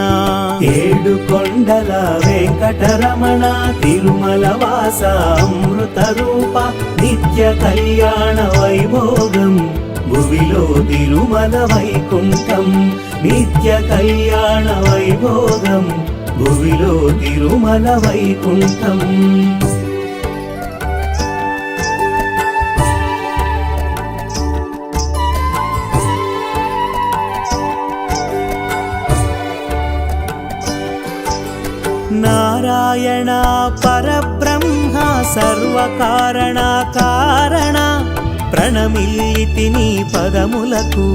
ఏడు కొండల వెంకటరమణ తిరుమల వాస అమృత రూప నిత్య కళ్యాణ వైభోగం భువిలో తిరుమల వైకుంఠం నిత్య కళ్యాణ వైభోగం భువిలో తిరుమల వైకుంఠం నారాయణ పరబ్రహ్మ సర్వకారణ కారణ ప్రణమిల్లితి నీ పదములకు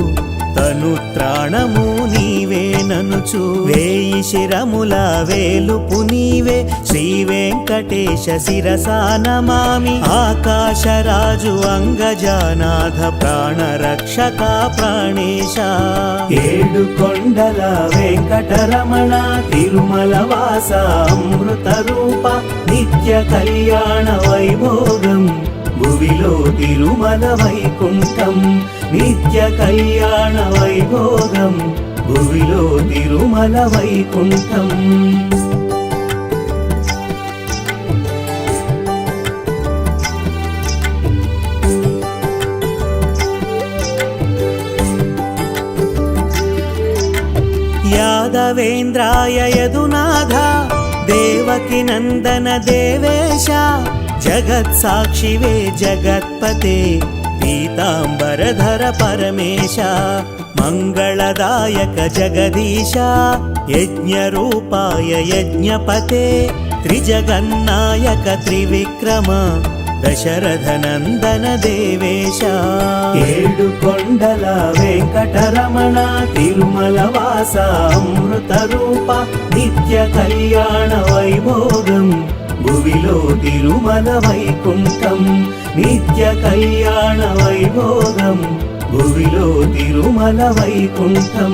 తను త్రాణము నీవేననుచు వేయి శిరముల వేలుపు నీవే శ్రీ వెంకటేశ శిరసానమామి ఆకాశరాజు అంగజానాథ ప్రాణరక్షక ప్రాణేశ ఏడు కొండల వెంకటరమణ తిరుమల వాస అమృత రూప నిత్య కళ్యాణ వైభోగం భువిలో తిరుమల వైకుంఠం నిత్య కళ్యాణ వైభోగం భువిలో తిరుమల వైకుంఠం యాదవేంద్రాయ యదునాథ దేవకి నందన దేవేశ జగత్సాక్షివే జగత్పతే పీతాంబరధర పరమేశ మంగళదాయక జగదీశ యజ్ఞరూపాయ యజ్ఞపతే త్రిజగన్నాయక త్రివిక్రమ దశరథనందన దేవేశ ఏడు కొండల వెంకటరమణ తిరుమల వాస అమృత రూప నిత్య కళ్యాణ వైభోగం భువిలో తిరుమల వైకుంఠం నిత్య కళ్యాణ వైభోగం భువిలో తిరుమల వైకుంఠం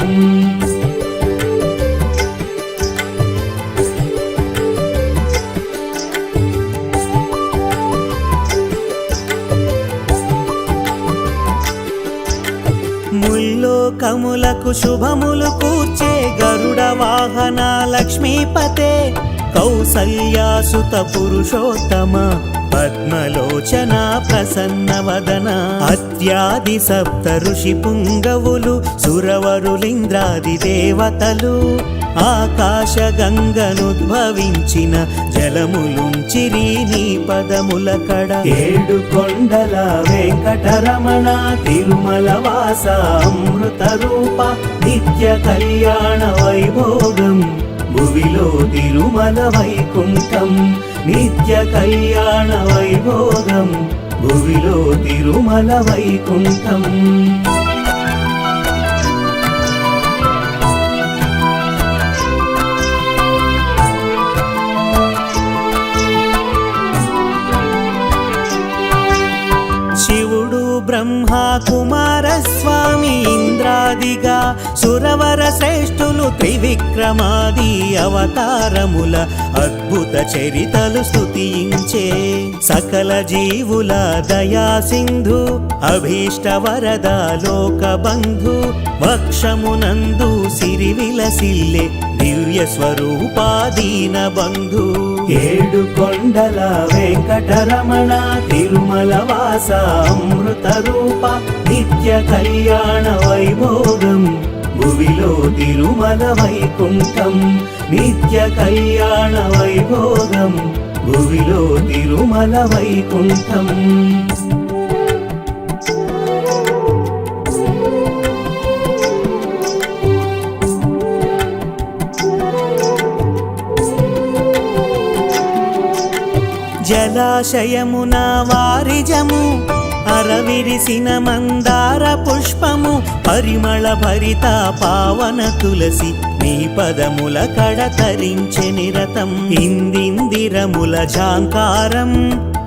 ముల్లోకములకు శుభములు కూర్చే గరుడ వాహన లక్ష్మీపతే కౌసల్యాసుత పురుషోత్తమ పద్మలోచన ప్రసన్న వదన అత్యాది సప్త ఋషి పుంగవులు సురవరులింద్రాది దేవతలు ఆకాశ గంగనుద్భవించిన జలములుంచిరి నీ పదముల కడ ఏడు కొండల వెంకటరమణ తిరుమల వాస అమృత రూప నిత్య కళ్యాణ వైభోగం భువిలో తిరుమల వైకుంఠం నిత్య కళ్యాణ వైభోగం భువిలో తిరుమల వైకుంఠం శివుడు బ్రహ్మ కుమారస్వామి ఇంద్రాదిగా సురవర శ్రేష్ఠులు త్రివిక్రమాది అవతారముల అద్భుత చరితలు స్తుతించే సకల జీవుల దయా సింధు అభీష్ట వరద లోక బంధు వక్షమునందు సిరి విలసిల్లే దివ్య స్వరూపాదీన బంధు ఏడు కొండల వెంకటరమణ తిరుమల వాస అమృత రూప నిత్య కళ్యాణ వైభోగం భువిలో తిరుమల వైకుంఠం నిత్య కళ్యాణ వైభోగం భువిలో తిరుమల వైకుంఠం జలాశయమున వారిజము అరవిరిసిన మందార పుష్పము పరిమళ భరిత పావన తులసి నీ పదముల కడతరించె నిరతం ఇందిందిరముల ఝాంకారం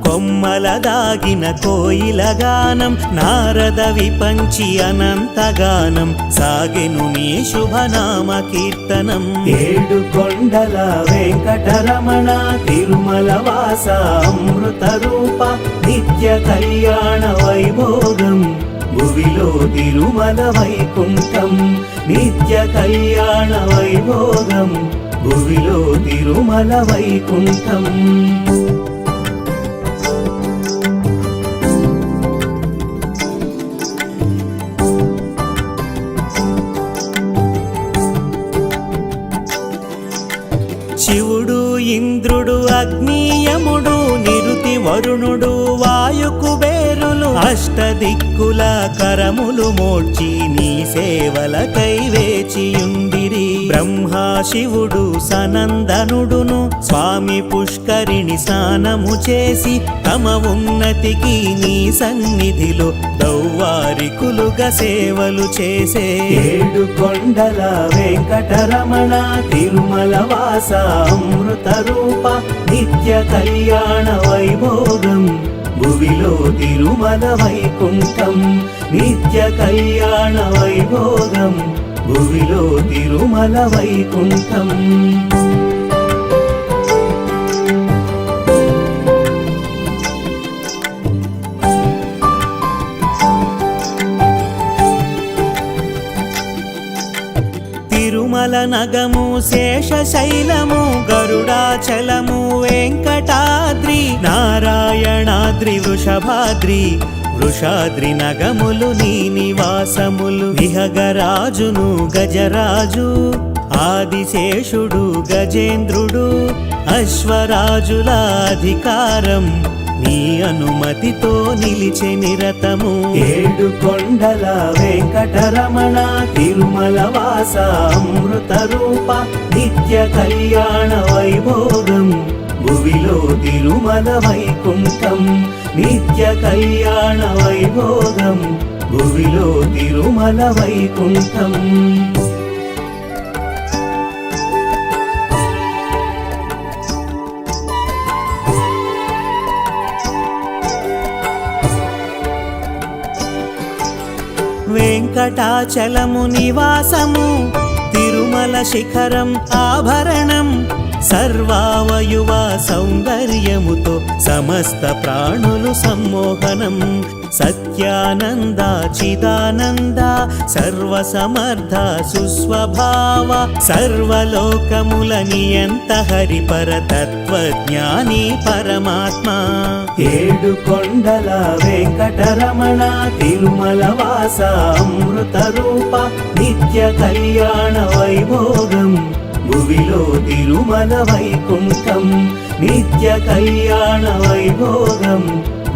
కొమ్మల దాగిన కోయిల గానం నారద విపంచి అనంతగానం సాగెను నీ శుభనామ కీర్తనం ఏడు కొండల వెంకటరమణ తిరుమల వాస అమృత రూప నిత్య కళ్యాణ వైభోగం భువిలో తిరుమల వైకుంఠం నిత్య కళ్యాణ వైభోగం భువిలో తిరుమల వైకుంఠం శివుడు ఇంద్రుడు అగ్నియముడు నిరుతి వరుణుడు వాయు కుబేరులు అష్టదిక్కుల కరములు మోడ్చి నీ సేవలకై వేచియుండిరి బ్రహ్మ శివుడు సనందనుడును స్వామి పుష్కరిణి స్నానము చేసి తమ ఉన్నతికి నీ సన్నిధిలో దౌవారికులుగా సేవలు చేసే ఏడు కొండల వెంకటరమణ తిరుమల వాస అమృత రూప నిత్య కళ్యాణ వైభోగం భువిలో తిరుమల వైకుంఠం నిత్య కళ్యాణ వైభోగం భువిలో తిరుమల వైకుంఠం తిరుమల నగము శేషశైలము గరుడాచలము వెంకటాద్రి నారాయణాద్రి వృషభాద్రి వృషాద్రి నగములు నీ నివాసములు విహగరాజును గజరాజు ఆదిశేషుడు గజేంద్రుడు అశ్వరాజుల అధికారం నీ అనుమతితో నిలిచె నిరతము ఏడు కొండల వెంకటరమణ తిరుమల వాస అమృత రూప నిత్య కళ్యాణ వైభోగం భువిలో తిరుమల వైకుంఠం నిత్య కళ్యాణ వైభోగం భువిలో తిరుమల వైకుంఠం వెంకటాచలము నివాసము తిరుమల శిఖరం ఆభరణం సర్వావయువ సౌందర్యముతో సమస్త ప్రాణులు సమ్మోహనం సత్యానంద చిదానంద సర్వసమర్థ సుస్వభావ సర్వలోకముల నియంత హరిపర తత్వజ్ఞాని పరమాత్మ ఏడు కొండల వెంకటరమణ తిరుమల వాస అమృత రూప నిత్య కళ్యాణ వైభోగం భువిలో తిరుమల వైకుంఠం నిత్య కళ్యాణ వైభోగం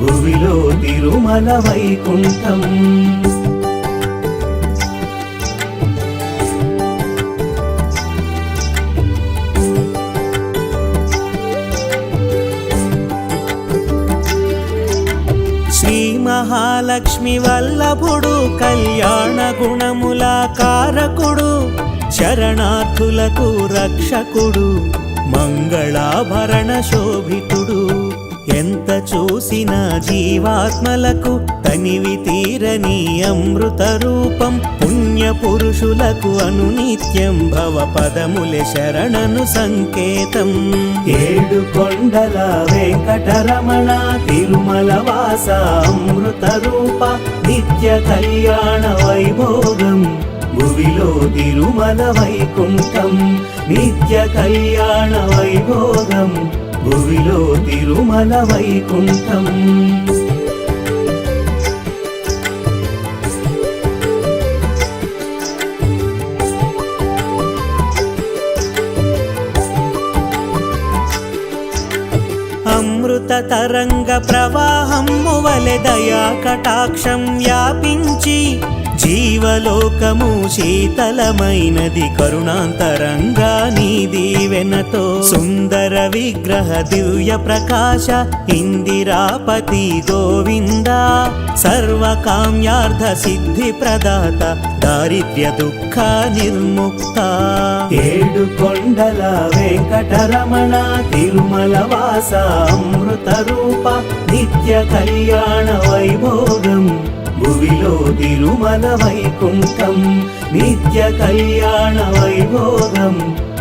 భువిలో తిరుమల వైకుంఠం శ్రీ మహాలక్ష్మి వల్లభుడు కళ్యాణ గుణముల కారకుడు శరణార్థులకు రక్షకుడు మంగళాభరణ శోభితుడు ఎంత చూసిన జీవాత్మలకు తనివి తీరని అమృత రూపం పుణ్య పురుషులకు అనునిత్యం భవ పదములే శరణను సంకేతం ఏడు కొండల వెంకటరమణ తిరుమల వాస అమృత రూప నిత్య కళ్యాణ వైభోగం భువిలో తిరుమల వైకుంఠం నిత్య కళ్యాణ వైభోగం భువిలో తిరుమల వైకుంఠం అమృత తరంగ ప్రవాహము వలె దయా కటాక్షం వ్యాపించి జీవలోకము శీతలమైనది కరుణాంతరంగా నీ దీవెనతో సుందర విగ్రహ దివ్య ప్రకాశ ఇందిరాపతి గోవింద సర్వకామ్యార్థ సిద్ధి ప్రదాత దారిద్ర్య దుఃఖ నిర్ముక్త ఏడు కొండల వెంకటరమణ తిరుమల వాస అమృత రూప నిత్య కళ్యాణ వైభోగం భువిలో తిరుమల వైకుంఠం నిత్య కళ్యాణ వైభోగం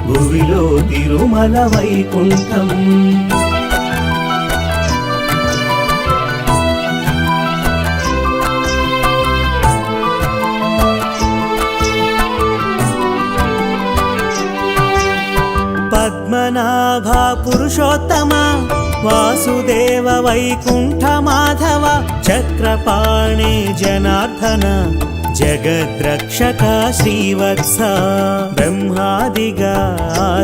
భువిలో తిరుమల వైకుంఠం పద్మనాభ పురుషోత్తమ వాసుదేవ వైకుంఠ మాధవ చక్రపాణే జనార్దన జగద్రక్షక శ్రీవత్స బ్రహ్మాదిగా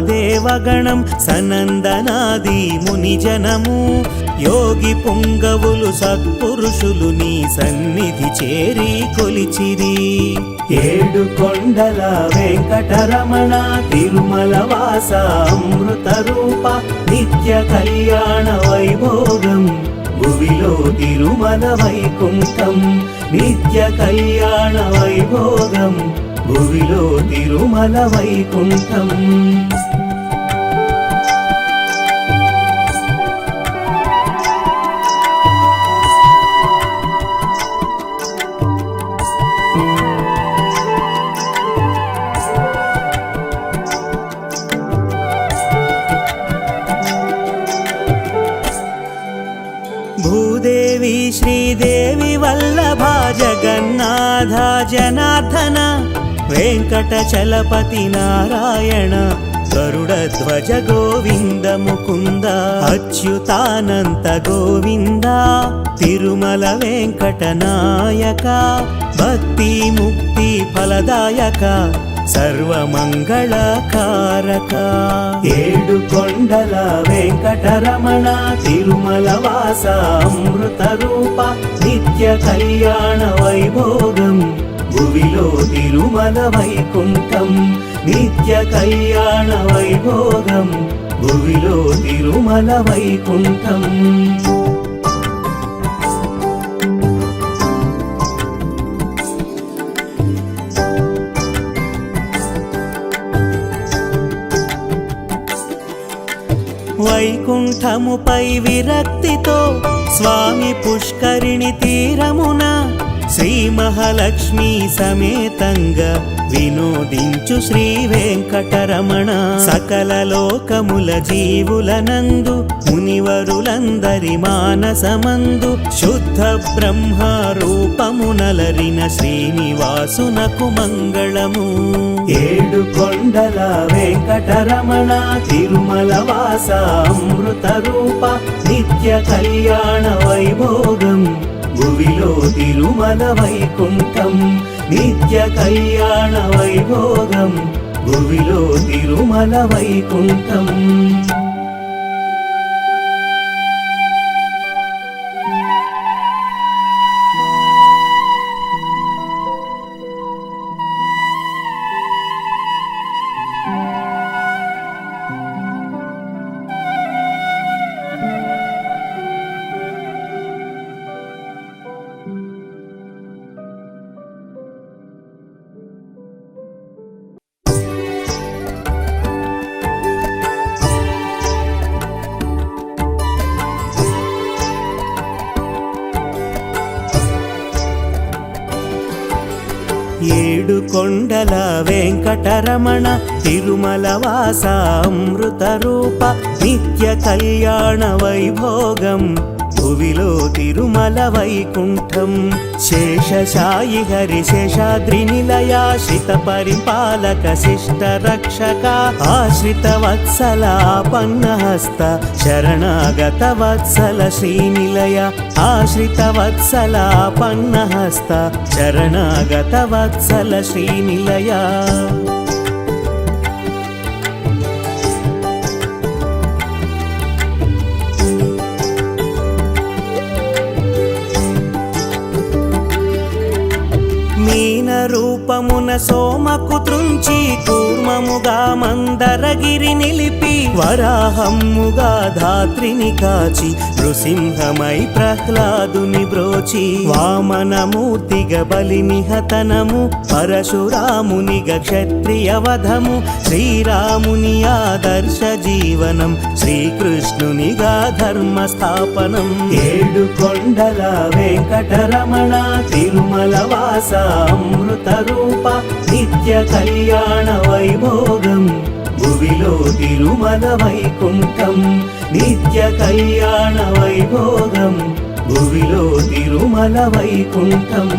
దేవగణం సనందనాది మునిజనము యోగి పుంగవులు సత్పురుషులు నీ సన్నిధి చేరి కొలిచిరి ఏడు కొండల వెంకటరమణ తిరుమల వాస అమృత రూప నిత్య కళ్యాణ వైభోగం భువిలో తిరుమల వైకుంఠం నిత్య కళ్యాణ వైభోగం భువిలో తిరుమల వైకుంఠం భూదేవి శ్రీదేవి వల్లభ జగన్నాథ జనార్దన వెంకటచలపతి నారాయణ గరుడ ధ్వజ గోవింద ముకుంద అచ్యుతానంత గోవింద తిరుమల వెంకట నాయక భక్తి ముక్తి ఫలదాయక సర్వమంగళకారక ఏడు కొండల వెంకటరమణ తిరుమల వాస అమృత రూప నిత్య కళ్యాణ వైభోగం భువిలో తిరుమల వైకుంఠం నిత్య కళ్యాణ వైభోగం భువిలో తిరుమల వైకుంఠం వైకుంఠముపై విరక్తితో స్వామి పుష్కరిణి తీరమున శ్రీ మహాలక్ష్మి సమేతంగా వినోదించు శ్రీ వెంకటరమణ సకల లోకముల జీవులనందు మునివరులందరి మానసమందు శుద్ధ బ్రహ్మ రూపమునలరిన శ్రీనివాసునకు మంగళము ఏడు కొండల వెంకటరమణ తిరుమల వాస అమృత రూప నిత్య కళ్యాణ వైభోగం భువిలో తిరుమల వైకుంఠం నిత్య కళ్యాణ వైభోగం భువిలో తిరుమల వైకుంఠం ఏడు కొండల వెంకటరమణ తిరుమల వాస అమృత రూప నిత్య కళ్యాణ వైభోగం భువిలో తిరుమల వైకుంఠం శేషశాయి హరి శేషాద్రి నిలయాశ్రిత పరిపాలక శిష్ట రక్షక ఆశ్రిత వత్సల ఆపన్నహస్త శరణాగత వత్సల శ్రీనిలయ ఆశ్రిత వత్సల ఆపన్నహస్త శరణాగత వత్సల శ్రీనిలయ రూపమున సోమకు త్రుంచి కూర్మముగా మందరగిరి నిలిపి వరాహమ్ముగా ధాత్రిని కాచి నృసింహమై ప్రహ్లాదుని బ్రోచి వామనమూర్తిగా బలినిహతనము పరశురామునిగా క్షత్రియ వధము శ్రీరాముని ఆదర్శ జీవనం శ్రీకృష్ణునిగా ధర్మ స్థాపనం ఏడు కొండల వెంకటరమణ తిరుమల వాస అమృత రూప నిత్య కళ్యాణ వైభోగం భువిలో తిరుమల వైకుంఠం నిత్య కళ్యాణ వైభోగం భువిలో తిరుమల వైకుంఠం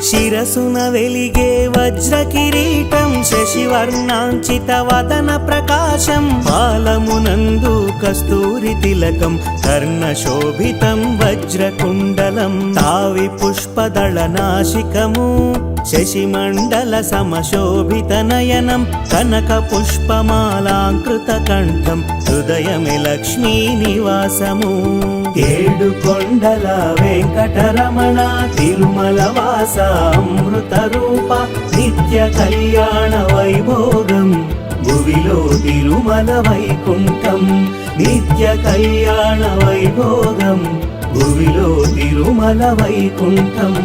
శిరసున వెలిగే వజ్ర కిరీటం శశివర్ణాంచిత వదన ప్రకాశం పాలమునందు కస్తూరి తిలకం కర్ణ శోభితం వజ్రకుండలం తావి పుష్పదళ నాశికము శశిమండల సమశోభిత నయనం కనక పుష్పమాలాంకృత కంఠం హృదయమే లక్ష్మీ నివాసము ఏడు కొండల వెంకటరమణ తిరుమల వాస అమృత రూప నిత్య కళ్యాణ వైభోగం భువిలో తిరుమల వైకుంఠం నిత్య కళ్యాణ వైభోగం భువిలో తిరుమల వైకుంఠం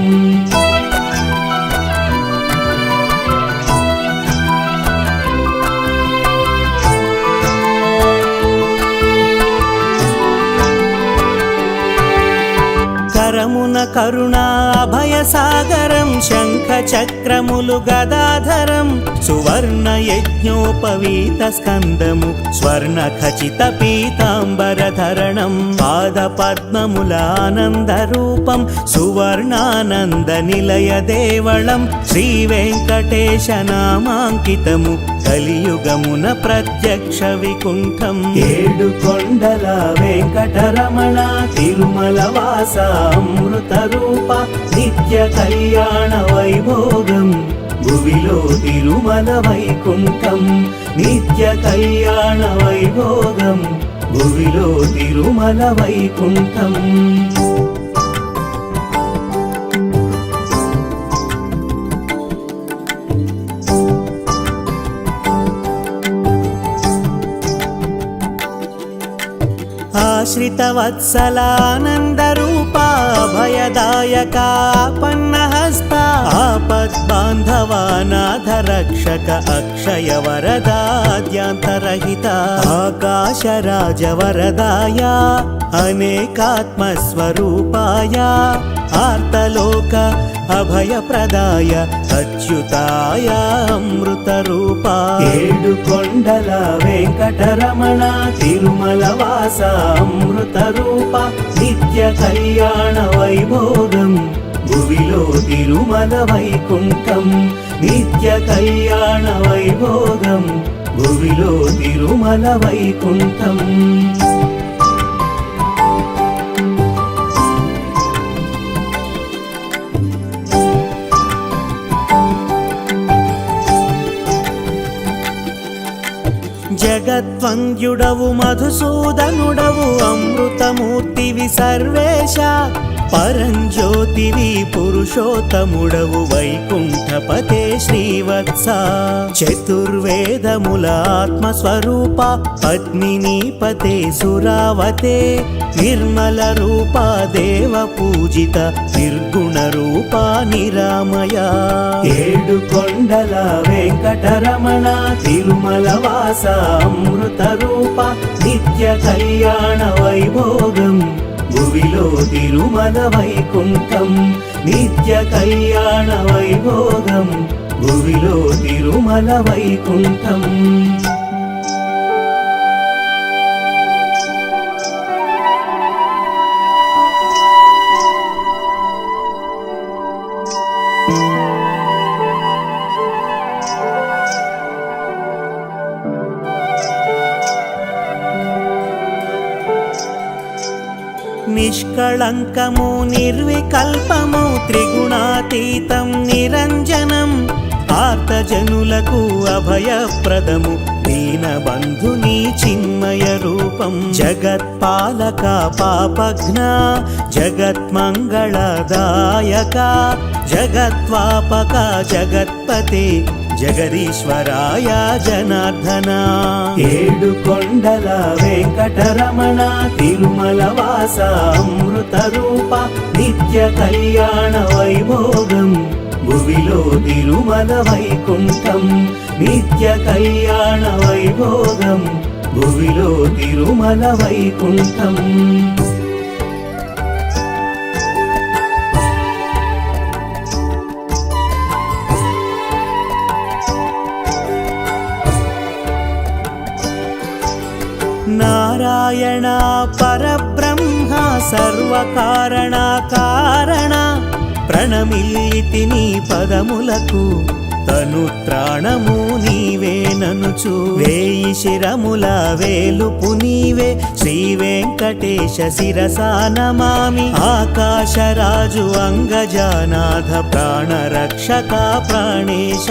కరమున కరుణా అభయ సాగరం శంఖ చక్రములు గదాధరం సువర్ణ యజ్ఞోపవీత స్కందము స్వర్ణ ఖచిత పీతాంబరధరణం పాద పద్మముల ఆనంద రూపం సువర్ణానంద నిలయ దేవళం శ్రీ వెంకటేశ నామాంకితము కలియుగమున ప్రత్యక్ష వికుంఠం ఏడు కొండల వెంకటరమణ తిరుమల వాస అమృత రూప నిత్య కళ్యాణ వైభోగం భువిలో తిరుమల వైకుంఠం నిత్య కళ్యాణ వైభోగం భువిలో తిరుమల వైకుంఠం ఆశ్రిత వత్సలానంద రూప భయదాయక పన్నహస్త ఆపద్బాంధవానాథ రక్షక అక్షయ వరదాద్యాంతరహిత ఆకాశరాజ వరదాయ అనేకాత్మస్వరూపాయ ఆర్తలోక అభయప్రదాయ అచ్యుతాయ అమృత రూప ఏడు కొండల వెంకటరమణ తిరుమల వాస అమృత రూప నిత్య కళ్యాణ వైభోగం భువిలో తిరుమల వైకుంఠం నిత్య కళ్యాణ వైభోగం భువిలో తిరుమల వైకుంఠం జగద్వంద్యుడవు మధుసూదనుడవు అమృతమూర్తివి సర్వేశ పరంజ్యోతివి పురుషోత్తముడవు వైకుంఠపతే శ్రీవత్స చతుర్వేదముల ఆత్మస్వరూప పద్మినీపతే సురావతే నిర్మల రూప దేవ పూజిత నిర్గుణ రూప నిరామయ ఏడు కొండల వెంకటరమణ తిరుమల వాస అమృత రూప నిత్య కళ్యాణ వైభోగం భువిలో తిరుమల వైకుంఠం నిత్య కళ్యాణ వైభోగం భువిలో తిరుమల వైకుంఠం నిష్కళంకము నిర్వికల్పము త్రిగుణాతీతం నిరంజనం ఆర్త జనులకు అభయప్రదము దీనబంధుని చిన్మయ రూపం జగత్పాలక పాపఘ్న జగత్మంగళదాయక జగత్వాపక జగత్పతే జగదీశ్వరాయ జనార్దన ఏడు కొండల వెంకటరమణ తిరుమల వాస అమృత రూప నిత్య కళ్యాణ వైభోగం భువిలో తిరుమల వైకుంఠం నిత్య కళ్యాణ వైభోగం భువిలో తిరుమల వైకుంఠం నారాయణ పరబ్రహ్మ సర్వకారణ కారణ ప్రణమిల్లితి నీ పదములకు తనుత్రాణము నీవే ననుచు వేయి శిరముల వేలుపు నీవే శ్రీ వెంకటేశ శిరసా నమామి ఆకాశరాజు అంగజానాథ ప్రాణరక్షక ప్రాణేశ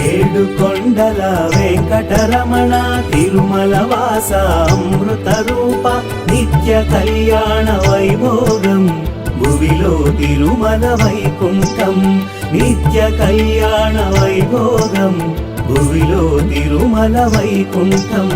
ఏడు కొండల వెంకటరమణ తిరుమల వాస అమృత రూప నిత్య కళ్యాణ వైభోగం భువిలో తిరుమల వైకుంఠం నిత్య కళ్యాణ వైభోగం భువిలో తిరుమల వైకుంఠం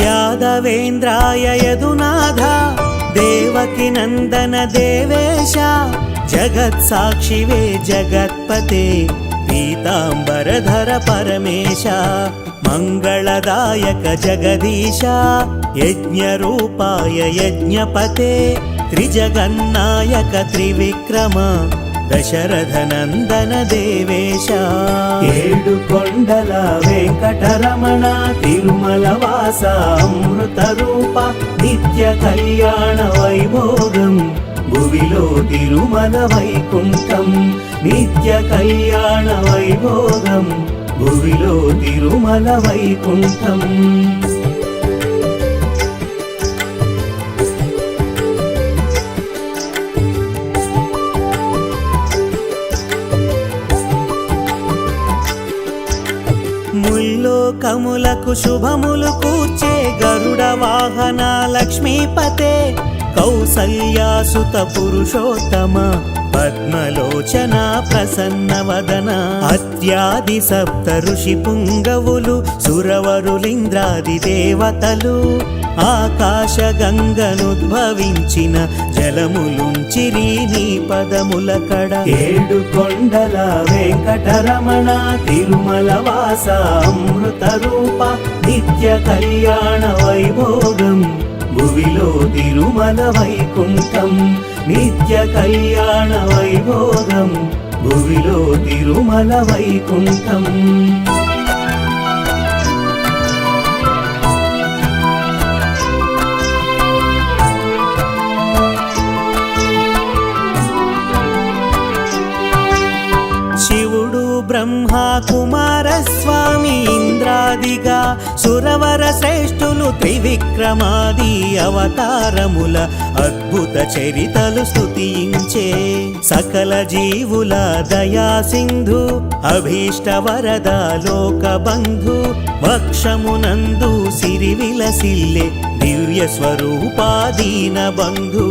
యాదవేంద్రాయ యదునాథ దేవకి నందన దేవేశ జగత్సాక్షివే జగత్పతే పీతాంబరధర పరమేశ మంగళదాయక జగదీశ యజ్ఞరూపాయ యజ్ఞపతే త్రిజగన్నాయక త్రివిక్రమ దశరథ నందన దేవేశ ఏడు కొండల వెంకటరమణ తిరుమల వాస అమృత రూప నిత్య కళ్యాణ వైభోగం భువిలో తిరుమల వైకుంఠం నిత్య కళ్యాణ వైభోగం భువిలో తిరుమల వైకుంఠం ముల్లోకములకు శుభములు కూర్చే గరుడ వాహన లక్ష్మీపతే కౌసల్యాసుత పురుషోత్తమ పద్మలోచన ప్రసన్న వదన అత్యాది సప్త ఋషి పుంగవులు సురవరులింద్రాది దేవతలు ఆకాశ గంగనుద్భవించిన జలములుంచిరి నీ పదముల కడ ఏడు కొండల వెంకటరమణ తిరుమల వాస అమృత రూప నిత్య కళ్యాణ వైభోగం భువిలో తిరుమల వైకుంఠం నిత్య కళ్యాణ వైభోగం భువిలో తిరుమల వైకుంఠం శివుడు బ్రహ్మ కుమారస్వామి ఇంద్రాదిగా సురవర శ్రేష్ఠులు త్రివిక్రమాది అవతారముల అద్భుత చరితలు స్తుతించే సకల జీవుల దయా సింధు అభీష్ట వరద లోక బంధు వక్షమునందు సిరి విలసిల్లే దివ్య స్వరూపాదీన బంధు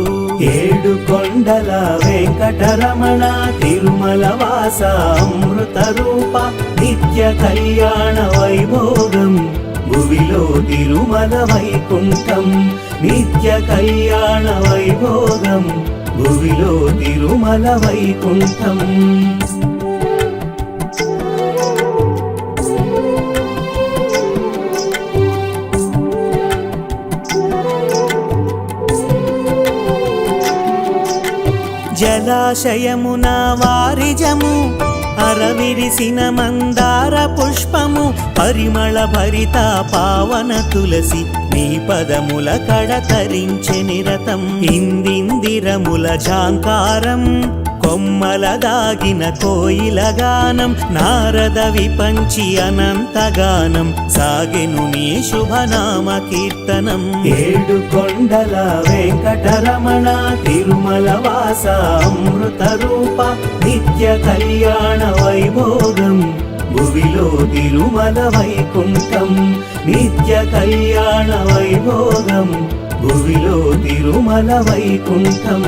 ఏడు కొండల వెంకటరమణ తిరుమల వాస అమృత రూప నిత్య కళ్యాణ వైభోగం భువిలో తిరుమల వైకుంఠం నిత్య కళ్యాణ వైభోగం భువిలో తిరుమల వైకుంఠం జలాశయమున వారిజము అరవిరిసిన మందార పుష్పము పరిమళ భరిత పావన తులసి నీ పదముల కడ తరించె నిరతం ఇందిందిరముల ఝాంకారం కొమ్మల దాగిన కోయిల గానం నారద విపంచి అనంతగానం సాగెను నీ శుభనామ కీర్తనం. ఏడు కొండల వెంకటరమణ తిరుమల వాస అమృత రూప నిత్య కళ్యాణ వైభోగం భువిలో తిరుమల వైకుంఠం. నిత్య కళ్యాణ వైభోగం భువిలో తిరుమల వైకుంఠం.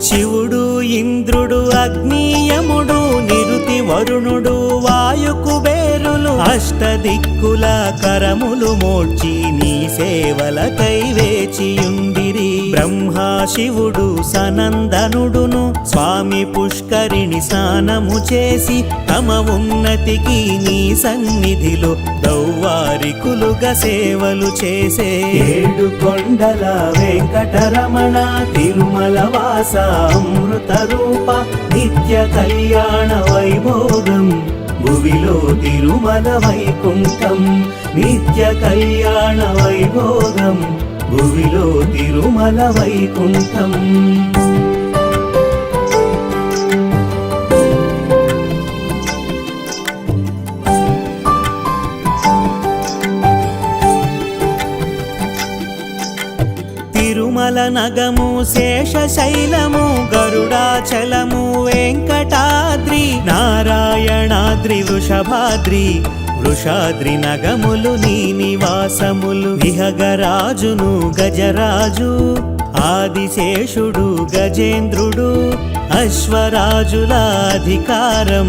శివుడు ఇంద్రుడు అగ్నియముడు నిరుతి వరుణుడు వాయు కుబేరులు అష్టదిక్కుల కరములు మోడ్చి నీ సేవలకై వేచియుండిరి. బ్రహ్మా శివుడు సనందనుడును స్వామి పుష్కరిణి స్నానము చేసి తమ ఉన్నతికి నీ సన్నిధిలో దౌవారికులుగా సేవలు చేసే. ఏడు కొండల వెంకటరమణ తిరుమల వాస అమృత రూప నిత్య కళ్యాణ వైభోగం భువిలో తిరుమల వైకుంఠం. నిత్య కళ్యాణ వైభోగం భువిలో తిరుమల వైకుంఠం. తిరుమల నగము శేషశైలము గరుడాచలము వెంకటాద్రి నారాయణాద్రి వృషభాద్రి వృషాద్రి నగములు నీ నివాసములు. విహగరాజును గజరాజు ఆదిశేషుడు గజేంద్రుడు అశ్వరాజుల అధికారం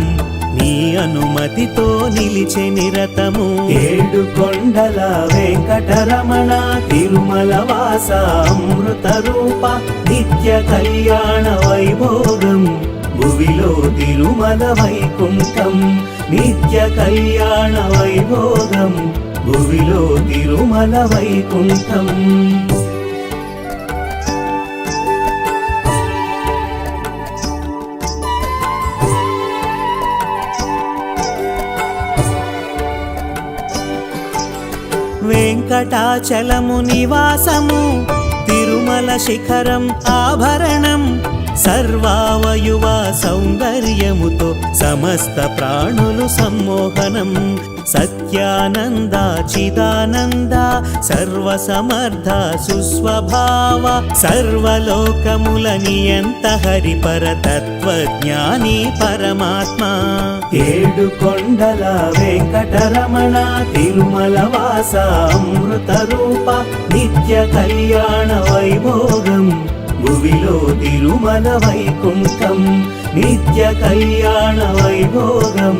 నీ అనుమతితో నిలిచె నిరతము. ఏడు కొండల వెంకటరమణ తిరుమల వాస అమృత రూప నిత్య కళ్యాణ వైభోగం భువిలో తిరుమల వైకుంఠం. నిత్య కళ్యాణ వైభోగం భువిలో తిరుమల వైకుంఠం. వెంకటాచలము నివాసము తిరుమల శిఖరం ఆభరణం సర్వావయువ సౌందర్యముతో సమస్త ప్రాణులు సమ్మోహనం. సత్యానంద చిదానంద సర్వసమర్థ సుస్వభావ సర్వలోకముల నియంత హరిపర తత్వజ్ఞాని పరమాత్మ. ఏడు కొండల వెంకటరమణ తిరుమల వాస అమృత రూప నిత్య కళ్యాణ వైభోగం భువిలో తిరుమల వైకుంఠం. నిత్య కళ్యాణ వైభోగం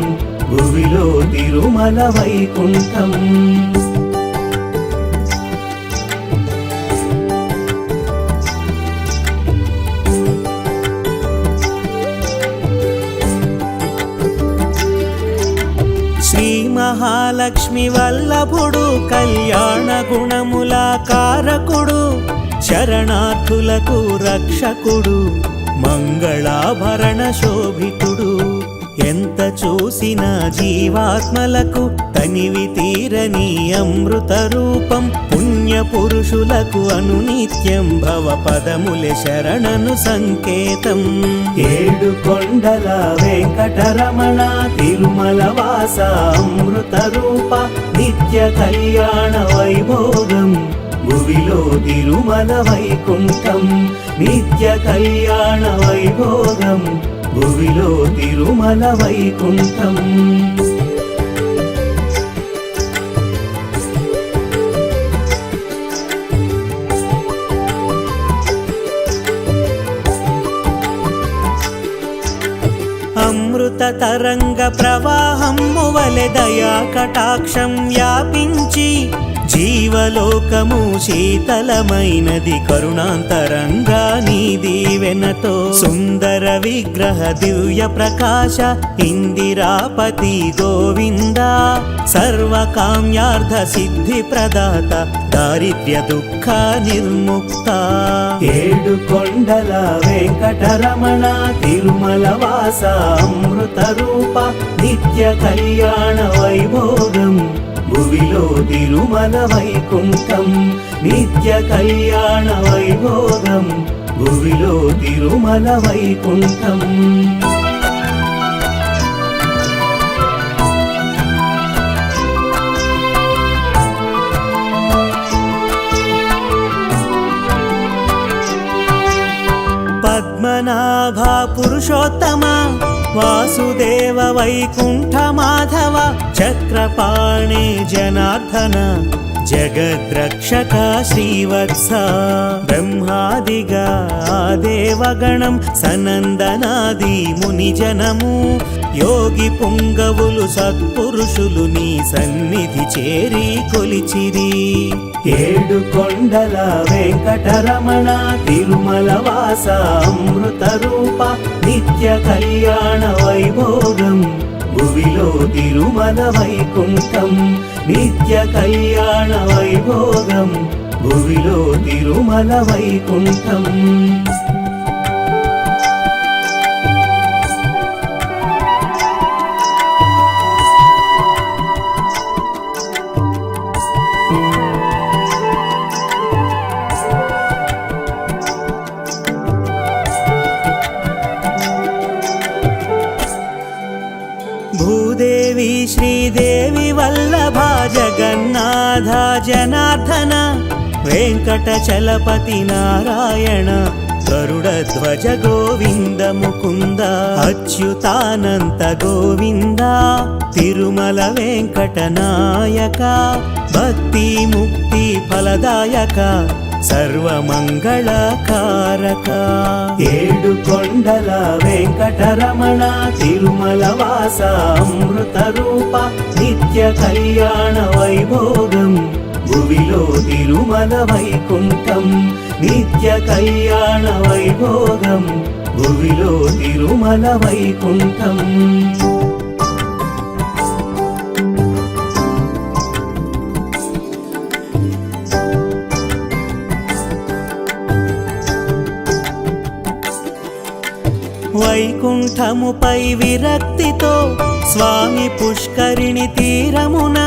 భువిలో తిరుమల వైకుంఠం. శ్రీ మహాలక్ష్మి వల్లభుడు కళ్యాణ గుణముల కారకుడు శరణార్థులకు రక్షకుడు మంగళాభరణ శోభితుడు. ఎంత చూసిన జీవాత్మలకు తనివి తీరని అమృత రూపం పుణ్య పురుషులకు అనునిత్యం భవ పదములే శరణను సంకేతం. ఏడు కొండల వెంకటరమణ తిరుమల వాస అమృత రూప నిత్య కళ్యాణ వైభోగం భువిలో తిరుమల వైకుంఠం. నిత్య కళ్యాణ వైభోగం భువిలో తిరుమల వైకుంఠం. అమృత తరంగ ప్రవాహము వలె దయా కటాక్షం వ్యాపించి జీవలోకము శీతలమైనది కరుణాంతరంగా నీ దీవెనతో సుందర విగ్రహ దివ్య ప్రకాశ ఇందిరాపతి గోవింద సర్వకామ్యార్థ సిద్ధి ప్రదాత దారిద్ర్య దుఃఖ నిర్ముక్త ఏడు కొండల వెంకటరమణ తిరుమల వాస అమృత రూప నిత్య కళ్యాణ వైభోగం భువిలో తిరుమల వైకుంఠం నిత్య కళ్యాణ వైభోగం భువిలో తిరుమల వైకుంఠం పద్మనాభ పురుషోత్తమ వాసుదేవ వైకుంఠ మాధవ చక్రపాణే జనార్దన జగద్రక్షక శ్రీవత్స బ్రహ్మాదిగా దేవగణం సనందనాది మునిజనము యోగి పుంగవులు సత్పురుషులు నీ సన్నిధి చేరి కొలిచిరి ఏడు కొండల వెంకటరమణ తిరుమల వాస అమృత రూప నిత్య కళ్యాణ వైభోగం భువిలో తిరుమల వైకుంఠం నిత్య కళ్యాణ వైభోగం భువిలో తిరుమల వైకుంఠం భూదేవి శ్రీదేవి వల్లభ జగన్నాథ జనార్దన వెంకటచలపతి నారాయణ గరుడధ్వజ గోవింద ముకుంద అచ్యుతానంత గోవింద తిరుమల వెంకట నాయక భక్తి ముక్తి ఫలదాయక సర్వమంగళకారక ఏడు కొండల వెంకటరమణ తిరుమల వాస అమృత రూప నిత్య కళ్యాణ వైభోగం భువిలో తిరుమల వైకుంఠం నిత్య కళ్యాణ వైభోగం భువిలో తిరుమల వైకుంఠం వైకుంఠముపై విరక్తితో స్వామి పుష్కరిణి తీరమున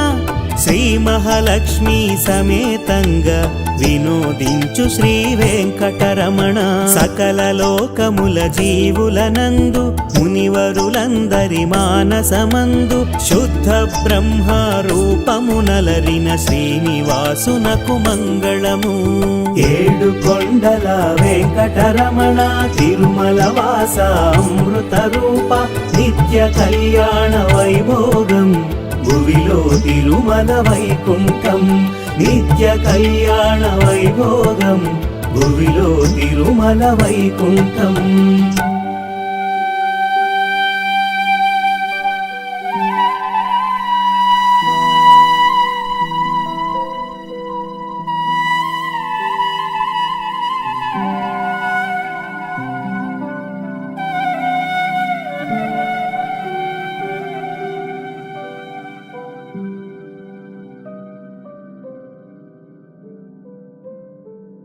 శ్రీ మహాలక్ష్మి సమేతంగా వినోదించు శ్రీ వెంకటరమణ సకల లోకముల జీవులనందు మునివరులందరి మానసమందు శుద్ధ బ్రహ్మ రూపమునలరిన శ్రీనివాసునకు మంగళము ఏడు కొండల వెంకటరమణ తిరుమల వాస అమృత రూప నిత్య కళ్యాణ వైభోగం భువిలో తిరుమల వైకుంఠం నిత్య కళ్యాణ వైభోగం భువిలో తిరుమల వైకుంఠం